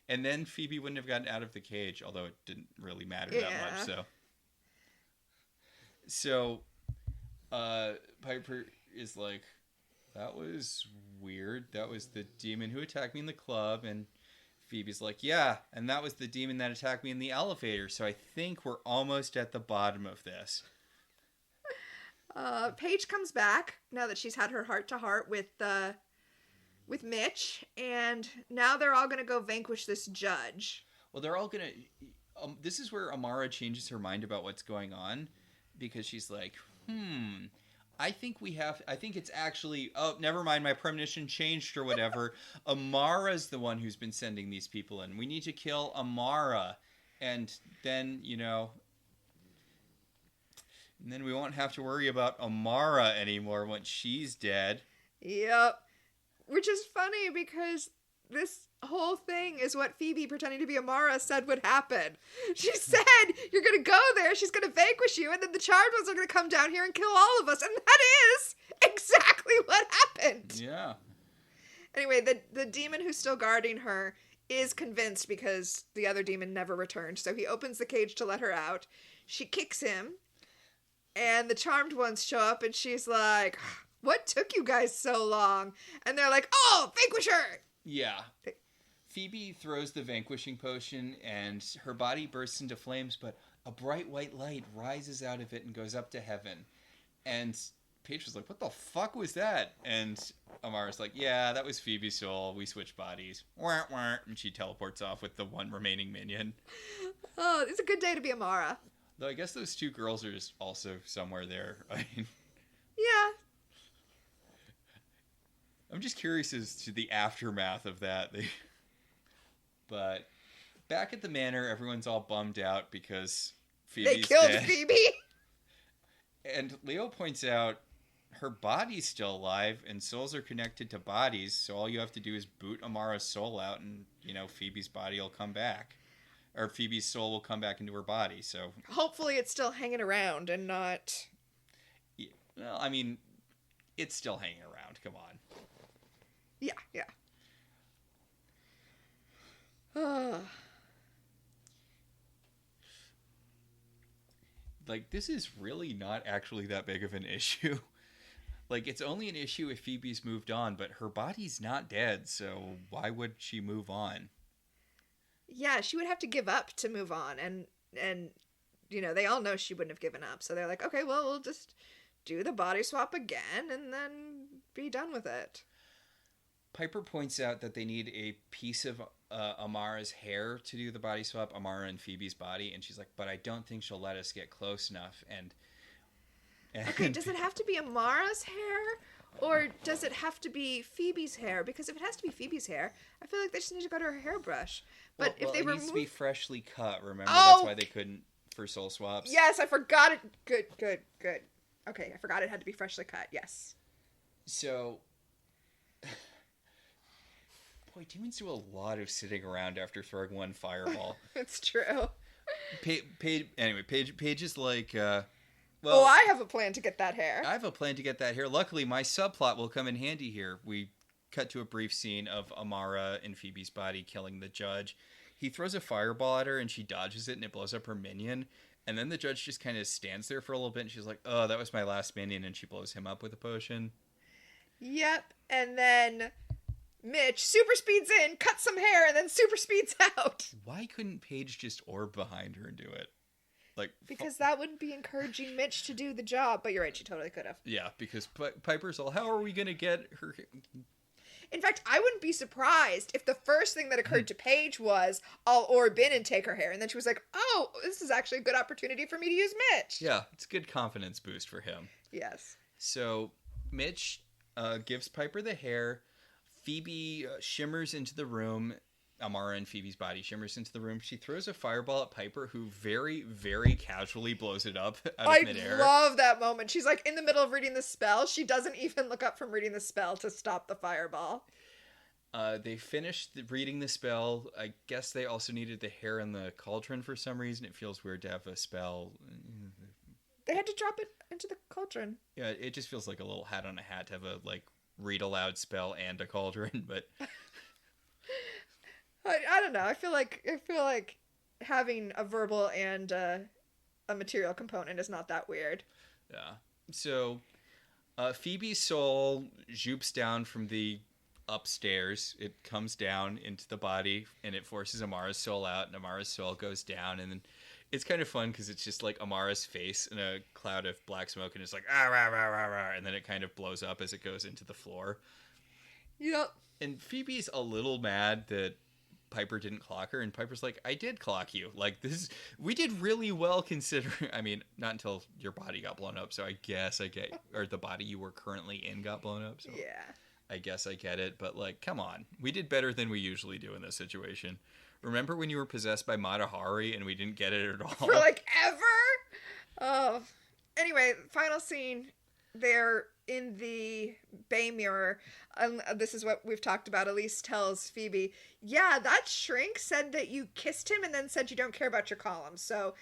Speaker 1: And then Phoebe wouldn't have gotten out of the cage, although it didn't really matter that much, So, Piper is like, that was weird. That was the demon who attacked me in the club, and Phoebe's like, yeah, and that was the demon that attacked me in the elevator, so I think we're almost at the bottom of this.
Speaker 2: Paige comes back now that she's had her heart-to-heart with Mitch, and now they're all going to go vanquish this judge.
Speaker 1: Well, they're all going to... this is where Amara changes her mind about what's going on, because she's like, I think it's actually... Oh, never mind, my premonition changed or whatever. Amara's the one who's been sending these people in. We need to kill Amara. And then, and then we won't have to worry about Amara anymore once she's dead.
Speaker 2: Yep. Which is funny because this whole thing is what Phoebe, pretending to be Amara, said would happen. She said, you're going to go there, she's going to vanquish you, and then the charmed ones are going to come down here and kill all of us. And that is exactly what happened.
Speaker 1: Yeah.
Speaker 2: Anyway, the demon who's still guarding her is convinced because the other demon never returned. So he opens the cage to let her out. She kicks him. And the charmed ones show up, and she's like, what took you guys so long? And they're like, oh, vanquish her!
Speaker 1: Yeah. Phoebe throws the vanquishing potion, and her body bursts into flames, but a bright white light rises out of it and goes up to heaven. And Paige was like, what the fuck was that? And Amara's like, yeah, that was Phoebe's soul. We switched bodies. Wah, wah. And she teleports off with the one remaining minion.
Speaker 2: Oh, it's a good day to be Amara.
Speaker 1: Though I guess those two girls are just also somewhere there. I mean,
Speaker 2: yeah.
Speaker 1: I'm just curious as to the aftermath of that. But back at the manor, everyone's all bummed out because Phoebe's
Speaker 2: They killed
Speaker 1: dead.
Speaker 2: Phoebe.
Speaker 1: And Leo points out her body's still alive and souls are connected to bodies. So all you have to do is boot Amara's soul out and, Phoebe's body will come back. Or Phoebe's soul will come back into her body, so...
Speaker 2: Hopefully it's still hanging around and not...
Speaker 1: Yeah, well, I mean, it's still hanging around, come on.
Speaker 2: Yeah.
Speaker 1: Like, this is really not actually that big of an issue. Like, it's only an issue if Phoebe's moved on, but her body's not dead, so why would she move on?
Speaker 2: Yeah, she would have to give up to move on, and they all know she wouldn't have given up, so they're like, okay, well, we'll just do the body swap again, and then be done with it.
Speaker 1: Piper points out that they need a piece of Amara's hair to do the body swap, Amara and Phoebe's body, and she's like, but I don't think she'll let us get close enough, and
Speaker 2: okay, does it have to be Amara's hair? Or does it have to be Phoebe's hair? Because if it has to be Phoebe's hair, I feel like they just need to go to her hairbrush. But if they
Speaker 1: it
Speaker 2: remove...
Speaker 1: needs to be freshly cut, remember?
Speaker 2: Oh!
Speaker 1: That's why they couldn't for soul swaps.
Speaker 2: Yes, I forgot it. Good. Okay, I forgot it had to be freshly cut, yes.
Speaker 1: So... Boy, demons do a lot of sitting around after throwing one fireball.
Speaker 2: It's true.
Speaker 1: Paige is like...
Speaker 2: Well, I have a plan to get that hair.
Speaker 1: I have a plan to get that hair. Luckily, my subplot will come in handy here. We cut to a brief scene of Amara in Phoebe's body killing the judge. He throws a fireball at her, and she dodges it, and it blows up her minion. And then the judge just kind of stands there for a little bit, and she's like, oh, that was my last minion, and she blows him up with a potion.
Speaker 2: Yep, and then Mitch super speeds in, cuts some hair, and then super speeds out.
Speaker 1: Why couldn't Paige just orb behind her and do it?
Speaker 2: Because that wouldn't be encouraging Mitch to do the job. But you're right, she totally could have.
Speaker 1: Yeah, because Piper's all, how are we going to get her...
Speaker 2: In fact, I wouldn't be surprised if the first thing that occurred to Paige was, I'll orb in and take her hair. And then she was like, oh, this is actually a good opportunity for me to use Mitch.
Speaker 1: Yeah, it's a good confidence boost for him.
Speaker 2: Yes.
Speaker 1: So Mitch gives Piper the hair. Phoebe shimmers into the room. Amara and Phoebe's body shimmers into the room. She throws a fireball at Piper, who very, very casually blows it up out of midair.
Speaker 2: I love that moment. She's like in the middle of reading the spell. She doesn't even look up from reading the spell to stop the fireball.
Speaker 1: They finished reading the spell. I guess they also needed the hair in the cauldron for some reason. It feels weird to have a spell.
Speaker 2: They had to drop it into the cauldron.
Speaker 1: Yeah, it just feels like a little hat on a hat to have a like read aloud spell and a cauldron. But
Speaker 2: I don't know. I feel like having a verbal and a material component is not that weird.
Speaker 1: yeah, so Phoebe's soul zoops down from the upstairs. It comes down into the body and it forces Amara's soul out, and Amara's soul goes down, and then it's kind of fun because it's just like Amara's face in a cloud of black smoke, and it's like ah rah rah rah rah, and then it kind of blows up as it goes into the floor.
Speaker 2: Yep.
Speaker 1: And Phoebe's a little mad that Piper didn't clock her, and Piper's like, I did clock you. Like, this, we did really well considering. I mean, not until your body got blown up, so I guess I get, or the body you were currently in got blown up, so
Speaker 2: Yeah.
Speaker 1: I guess I get it. But, like, come on. We did better than we usually do in this situation. Remember when you were possessed by Mata Hari and we didn't get it at all?
Speaker 2: For like ever? Oh. Anyway, final scene. They're in the Bay Mirror. This is what we've talked about. Elise tells Phoebe, yeah, that shrink said that you kissed him and then said you don't care about your columns. So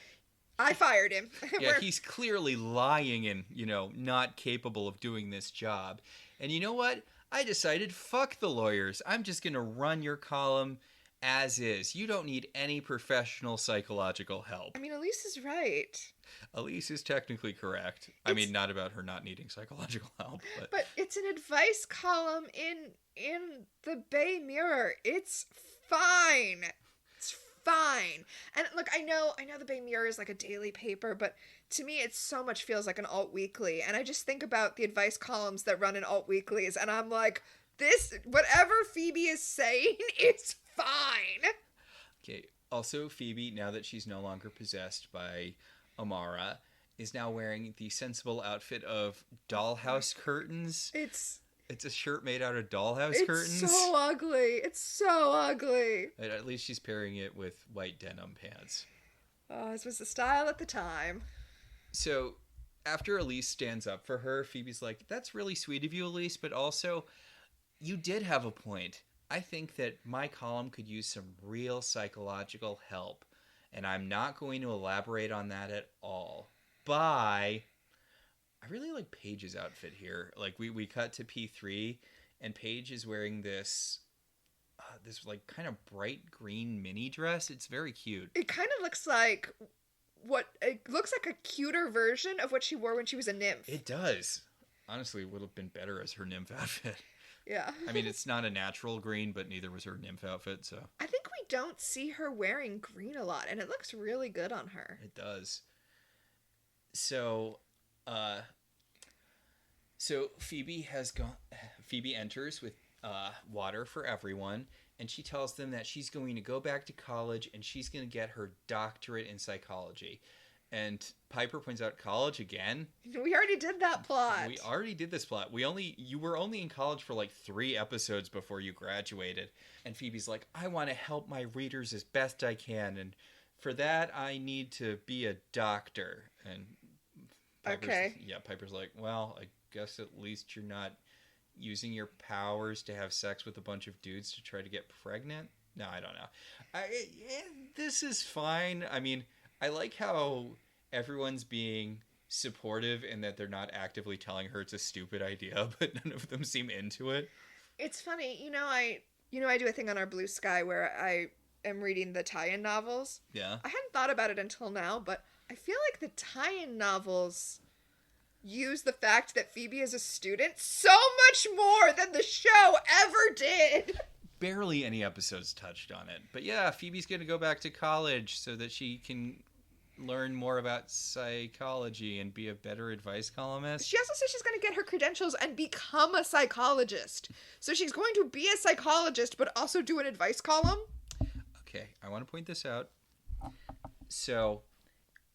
Speaker 2: I fired him.
Speaker 1: Yeah, he's clearly lying and, you know, not capable of doing this job. And you know what? I decided, fuck the lawyers. I'm just going to run your column as is. You don't need any professional psychological help.
Speaker 2: I mean, Elise is right.
Speaker 1: Elise is technically correct. I mean, not about her not needing psychological help,
Speaker 2: but it's an advice column in the Bay Mirror. It's fine. It's fine. And look, I know the Bay Mirror is like a daily paper, but to me it so much feels like an alt weekly. And I just think about the advice columns that run in alt weeklies, and I'm like, this, whatever Phoebe is saying is fine.
Speaker 1: Okay. Also, Phoebe, now that she's no longer possessed by Amara, is now wearing the sensible outfit of dollhouse curtains. It's a shirt made out of dollhouse curtains.
Speaker 2: It's so ugly. It's so ugly.
Speaker 1: At least she's pairing it with white denim pants.
Speaker 2: Oh, this was the style at the time.
Speaker 1: So, after Elise stands up for her, Phoebe's like, that's really sweet of you, Elise, but also, you did have a point. I think that my column could use some real psychological help, and I'm not going to elaborate on that at all. Bye. I really like Paige's outfit here. Like, we cut to P3, and Paige is wearing this like kind of bright green mini dress. It's very cute.
Speaker 2: It kind of looks like a cuter version of what she wore when she was a nymph.
Speaker 1: It does. Honestly, it would have been better as her nymph outfit.
Speaker 2: Yeah.
Speaker 1: I mean, it's not a natural green, but neither was her nymph outfit, so.
Speaker 2: I think we don't see her wearing green a lot, and it looks really good on her.
Speaker 1: It does. So Phoebe enters with water for everyone, and she tells them that she's going to go back to college and she's going to get her doctorate in psychology. And Piper points out, college again?
Speaker 2: We already did that plot.
Speaker 1: We already did this plot. You were only in college for like 3 episodes before you graduated. And Phoebe's like, I want to help my readers as best I can, and for that I need to be a doctor. And Piper's like, well, I guess at least you're not using your powers to have sex with a bunch of dudes to try to get pregnant. No, I don't know. This is fine. I mean, I like how everyone's being supportive and that they're not actively telling her it's a stupid idea, but none of them seem into it.
Speaker 2: It's funny, I do a thing on our Blue Sky where I am reading the tie-in novels.
Speaker 1: Yeah.
Speaker 2: I hadn't thought about it until now, but I feel like the tie-in novels use the fact that Phoebe is a student so much more than the show ever did.
Speaker 1: Barely any episodes touched on it. But yeah, Phoebe's going to go back to college so that she can learn more about psychology and be a better advice columnist.
Speaker 2: She also says she's going to get her credentials and become a psychologist. So she's going to be a psychologist, but also do an advice column.
Speaker 1: Okay, I want to point this out. So,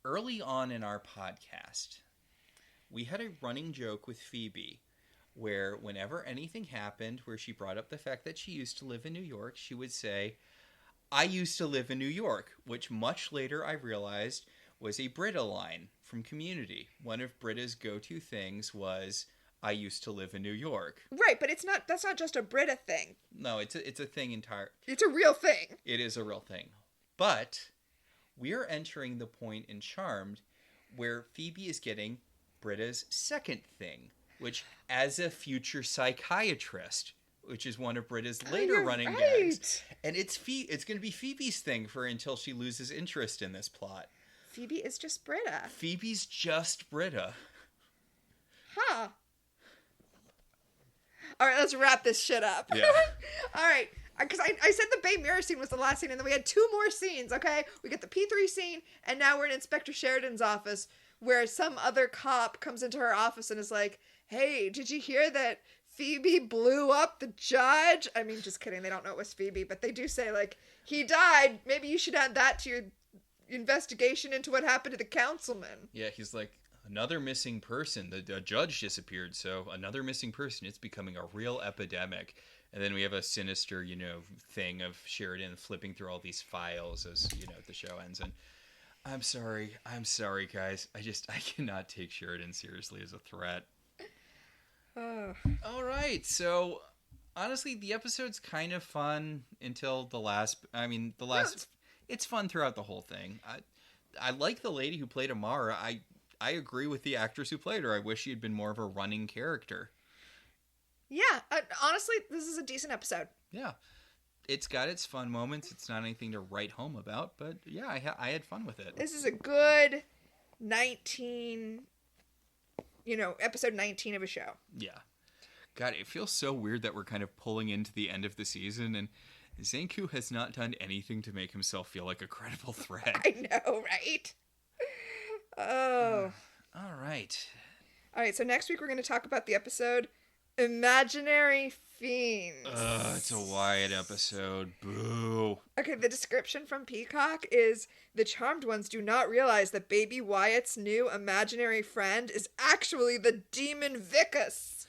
Speaker 1: early on in our podcast, we had a running joke with Phoebe where whenever anything happened where she brought up the fact that she used to live in New York, she would say, I used to live in New York, which much later I realized was a Britta line from Community. One of Britta's go-to things was, I used to live in New York.
Speaker 2: Right, but that's not just a Brita thing.
Speaker 1: No, it's a thing entire.
Speaker 2: It's a real thing.
Speaker 1: It is a real thing. But we are entering the point in Charmed where Phoebe is getting Brita's second thing, which, as a future psychiatrist, which is one of Brita's later running gags, and it's going to be Phoebe's thing for until she loses interest in this plot.
Speaker 2: Phoebe is just Brita.
Speaker 1: Phoebe's just Brita.
Speaker 2: Huh. All right, let's wrap this shit up.
Speaker 1: Yeah.
Speaker 2: All right. Because I said the Bay Mirror scene was the last scene, and then we had 2 more scenes, okay? We get the P3 scene, and now we're in Inspector Sheridan's office, where some other cop comes into her office and is like, hey, did you hear that Phoebe blew up the judge? I mean, just kidding. They don't know it was Phoebe, but they do say, like, he died. Maybe you should add that to your investigation into what happened to the councilman.
Speaker 1: Yeah, he's like, another missing person. The judge disappeared, so another missing person. It's becoming a real epidemic. And then we have a sinister, thing of Sheridan flipping through all these files as, the show ends. And I'm sorry, guys. I cannot take Sheridan seriously as a threat. All right, so honestly, the episode's kind of fun until the last. It's fun throughout the whole thing. I like the lady who played Amara. I agree with the actress who played her. I wish she had been more of a running character.
Speaker 2: Yeah, honestly, this is a decent episode.
Speaker 1: Yeah, it's got its fun moments. It's not anything to write home about, but yeah, I had fun with it.
Speaker 2: This is a good episode 19 of a show.
Speaker 1: Yeah. God, it feels so weird that we're kind of pulling into the end of the season, and Zanku has not done anything to make himself feel like a credible threat.
Speaker 2: I know, right? Oh.
Speaker 1: All right.
Speaker 2: All right, so next week we're going to talk about the episode Imaginary Fiends.
Speaker 1: It's a Wyatt episode. Boo.
Speaker 2: Okay, the description from Peacock is the charmed ones do not realize that baby Wyatt's new imaginary friend is actually the demon Vicus.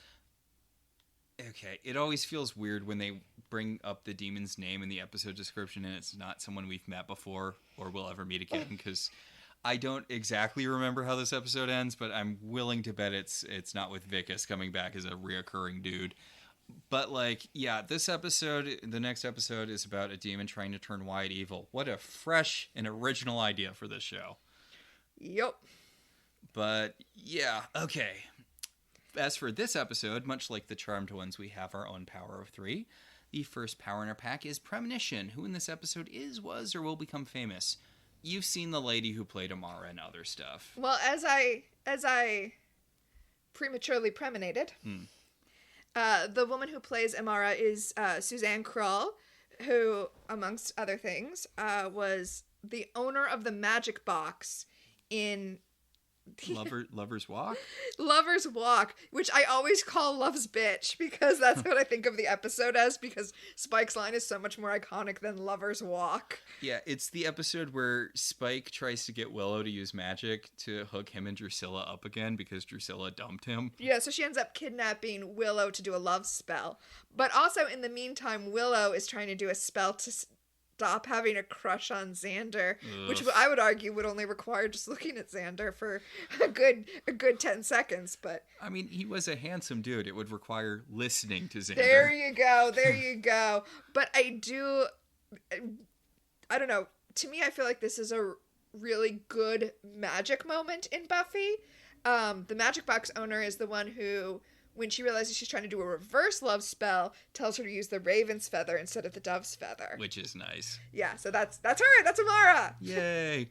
Speaker 1: Okay, it always feels weird when they bring up the demon's name in the episode description and it's not someone we've met before or will ever meet again, because I don't exactly remember how this episode ends, but I'm willing to bet it's not with Vicus coming back as a reoccurring dude. But, this episode, the next episode, is about a demon trying to turn Wyatt evil. What a fresh and original idea for this show.
Speaker 2: Yup.
Speaker 1: But, yeah, okay. As for this episode, much like the Charmed ones, we have our own power of 3. The first power in our pack is Premonition, who in this episode was, or will become famous. You've seen the lady who played Amara and other stuff.
Speaker 2: Well, as I prematurely preminated, the woman who plays Amara is Suzanne Krull, who, amongst other things, was the owner of the magic box in
Speaker 1: Lover's Walk?
Speaker 2: Lover's Walk, which I always call Love's Bitch, because that's what I think of the episode as, because Spike's line is so much more iconic than Lover's Walk.
Speaker 1: Yeah, it's the episode where Spike tries to get Willow to use magic to hook him and Drusilla up again because Drusilla dumped him.
Speaker 2: Yeah, so she ends up kidnapping Willow to do a love spell. But also, in the meantime, Willow is trying to do a spell to stop having a crush on Xander, which I would argue would only require just looking at Xander for a good 10 seconds, but
Speaker 1: I mean, he was a handsome dude. It would require listening to Xander.
Speaker 2: There you go. But I don't know, to me I feel like this is a really good magic moment in Buffy. The magic box owner is the one who, when she realizes she's trying to do a reverse love spell, tells her to use the raven's feather instead of the dove's feather.
Speaker 1: Which is nice.
Speaker 2: Yeah, so that's her. That's Amara.
Speaker 1: Yay.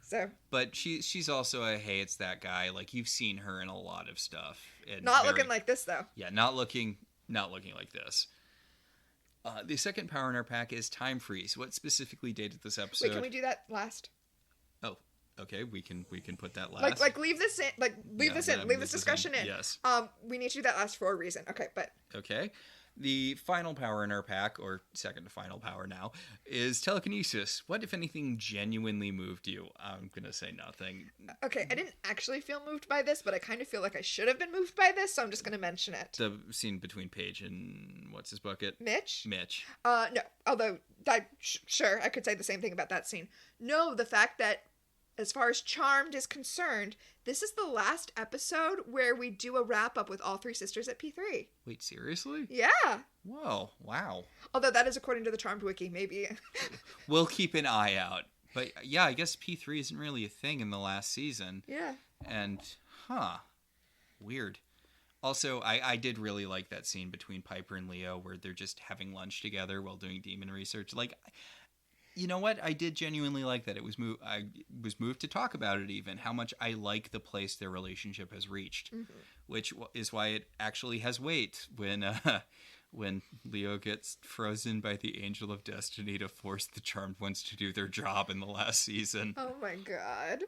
Speaker 2: So. But
Speaker 1: she's also a hey, it's that guy. Like, you've seen her in a lot of stuff.
Speaker 2: Not looking like this, though.
Speaker 1: Yeah, not looking like this. The second power in our pack is Time Freeze. What specifically dated this episode?
Speaker 2: Wait, can we do that last?
Speaker 1: Oh, okay. We can put that last.
Speaker 2: Leave this in. Leave this discussion in.
Speaker 1: Yes.
Speaker 2: We need to do that last for a reason. Okay, but.
Speaker 1: Okay. The final power in our pack, or second to final power now, is telekinesis. What, if anything, genuinely moved you? I'm going to say nothing.
Speaker 2: Okay, I didn't actually feel moved by this, but I kind of feel like I should have been moved by this, so I'm just going to mention it.
Speaker 1: The scene between Paige and, what's his bucket?
Speaker 2: Mitch.
Speaker 1: No,
Speaker 2: although, sure, I could say the same thing about that scene. No, the fact that as far as Charmed is concerned, this is the last episode where we do a wrap-up with all three sisters at P3.
Speaker 1: Wait, seriously?
Speaker 2: Yeah.
Speaker 1: Whoa, wow.
Speaker 2: Although that is according to the Charmed wiki, maybe.
Speaker 1: We'll keep an eye out. But yeah, I guess P3 isn't really a thing in the last season.
Speaker 2: Yeah.
Speaker 1: And, weird. Also, I did really like that scene between Piper and Leo where they're just having lunch together while doing demon research. Like, you know what? I did genuinely like that. I was moved to talk about it even, how much I like the place their relationship has reached, which is why it actually has weight when Leo gets frozen by the Angel of Destiny to force the Charmed Ones to do their job in the last season.
Speaker 2: Oh my god.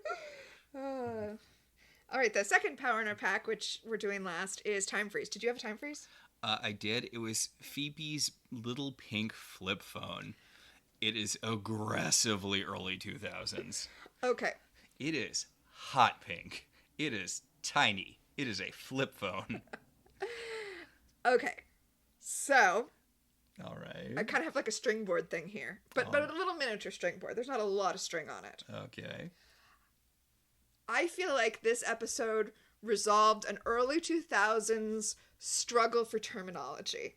Speaker 2: All right, the second power in our pack, which we're doing last, is time freeze. Did you have a time freeze?
Speaker 1: I did. It was Phoebe's little pink flip phone. It is aggressively early 2000s.
Speaker 2: Okay.
Speaker 1: It is hot pink. It is tiny. It is a flip phone.
Speaker 2: Okay. So,
Speaker 1: all right.
Speaker 2: I kind of have like a string board thing here, but a little miniature string board. There's not a lot of string on it.
Speaker 1: Okay.
Speaker 2: I feel like this episode resolved an early 2000s struggle for terminology.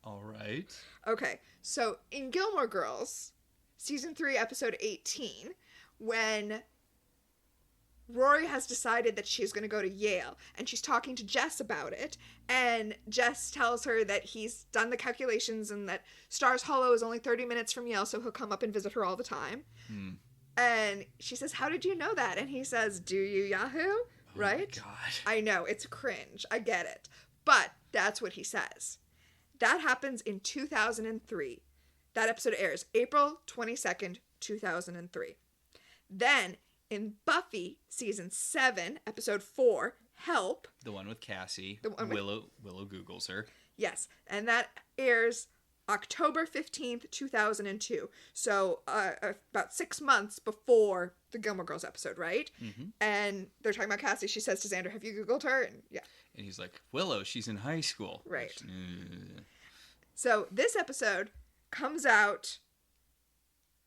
Speaker 1: All right.
Speaker 2: Okay, so in Gilmore Girls, season 3, episode 18, when Rory has decided that she's going to go to Yale, and she's talking to Jess about it, and Jess tells her that he's done the calculations and that Stars Hollow is only 30 minutes from Yale, so he'll come up and visit her all the time. And she says, "How did you know that?" And he says, "Do you, Yahoo?" Right?
Speaker 1: Oh my God.
Speaker 2: I know, it's cringe. I get it. But that's what he says. That happens in 2003. That episode airs April 22nd, 2003. Then, in Buffy, season 7, episode 4, Help.
Speaker 1: The one with Cassie.
Speaker 2: The one with...
Speaker 1: Willow Googles her.
Speaker 2: Yes, and that airs October 15th, 2002. So, about 6 months before the Gilmore Girls episode, right? And they're talking about Cassie. She says to Xander, "Have you Googled her?" And yeah.
Speaker 1: And he's like, "Willow, she's in high school."
Speaker 2: Right. So this episode comes out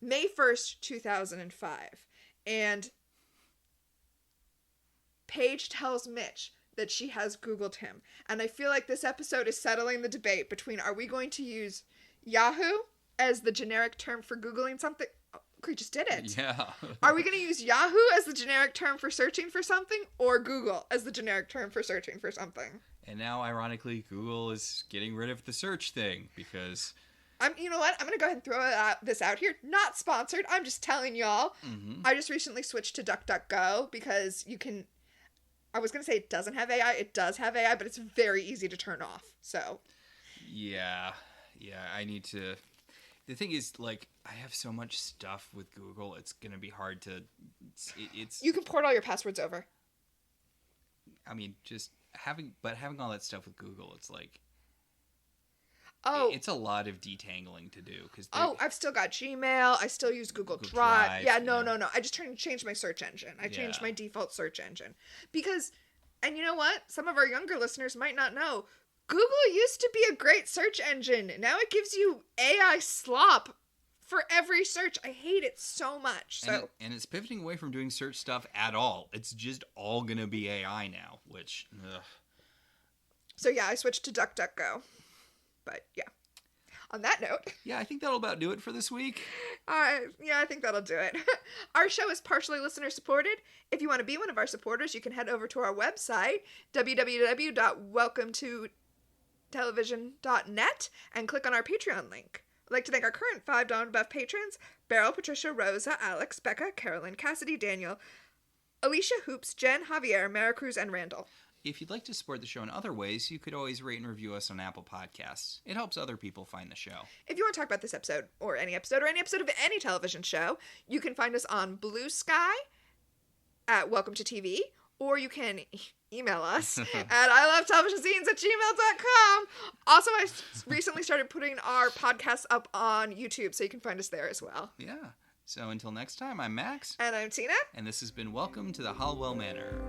Speaker 2: May 1st, 2005. And Paige tells Mitch that she has Googled him. And I feel like this episode is settling the debate between, are we going to use Yahoo as the generic term for Googling something? Oh, we just did it.
Speaker 1: Yeah.
Speaker 2: Are we going to use Yahoo as the generic term for searching for something, or Google as the generic term for searching for something?
Speaker 1: And now, ironically, Google is getting rid of the search thing because...
Speaker 2: You know what? I'm going to go ahead and throw this out here. Not sponsored. I'm just telling y'all. I just recently switched to DuckDuckGo because you can... I was going to say it doesn't have AI. It does have AI, but it's very easy to turn off. So...
Speaker 1: Yeah, I need to... The thing is, like, I have so much stuff with Google, it's going to be hard to... It's...
Speaker 2: You can port all your passwords over.
Speaker 1: I mean, just having all that stuff with Google, it's like...
Speaker 2: Oh.
Speaker 1: It's a lot of detangling to do.
Speaker 2: I've still got Gmail. I still use Google Drive. Yeah, no. I just changed my search engine. I changed my default search engine. Because, and you know what? Some of our younger listeners might not know, Google used to be a great search engine. Now it gives you AI slop for every search. I hate it so much. So
Speaker 1: and it's pivoting away from doing search stuff at all. It's just all going to be AI now, which... Ugh.
Speaker 2: So yeah, I switched to DuckDuckGo. But yeah, on that note.
Speaker 1: Yeah, I think that'll about do it for this week.
Speaker 2: Yeah, I think that'll do it. Our show is partially listener supported. If you want to be one of our supporters, you can head over to our website, www.welcometotelevision.net, and click on our Patreon link. I'd like to thank our current $5 and above patrons, Beryl, Patricia, Rosa, Alex, Becca, Carolyn, Cassidy, Daniel, Alicia, Hoops, Jen, Javier, Maricruz, and Randall.
Speaker 1: If you'd like to support the show in other ways, you could always rate and review us on Apple Podcasts. It helps other people find the show.
Speaker 2: If you want to talk about this episode, or any episode of any television show, you can find us on Blue Sky at Welcome to TV, or you can email us at ilovetelevision@gmail.com. Also, I recently started putting our podcasts up on YouTube, so you can find us there as well.
Speaker 1: Yeah. So until next time, I'm Max.
Speaker 2: And I'm Tina.
Speaker 1: And this has been Welcome to the Halliwell Manor.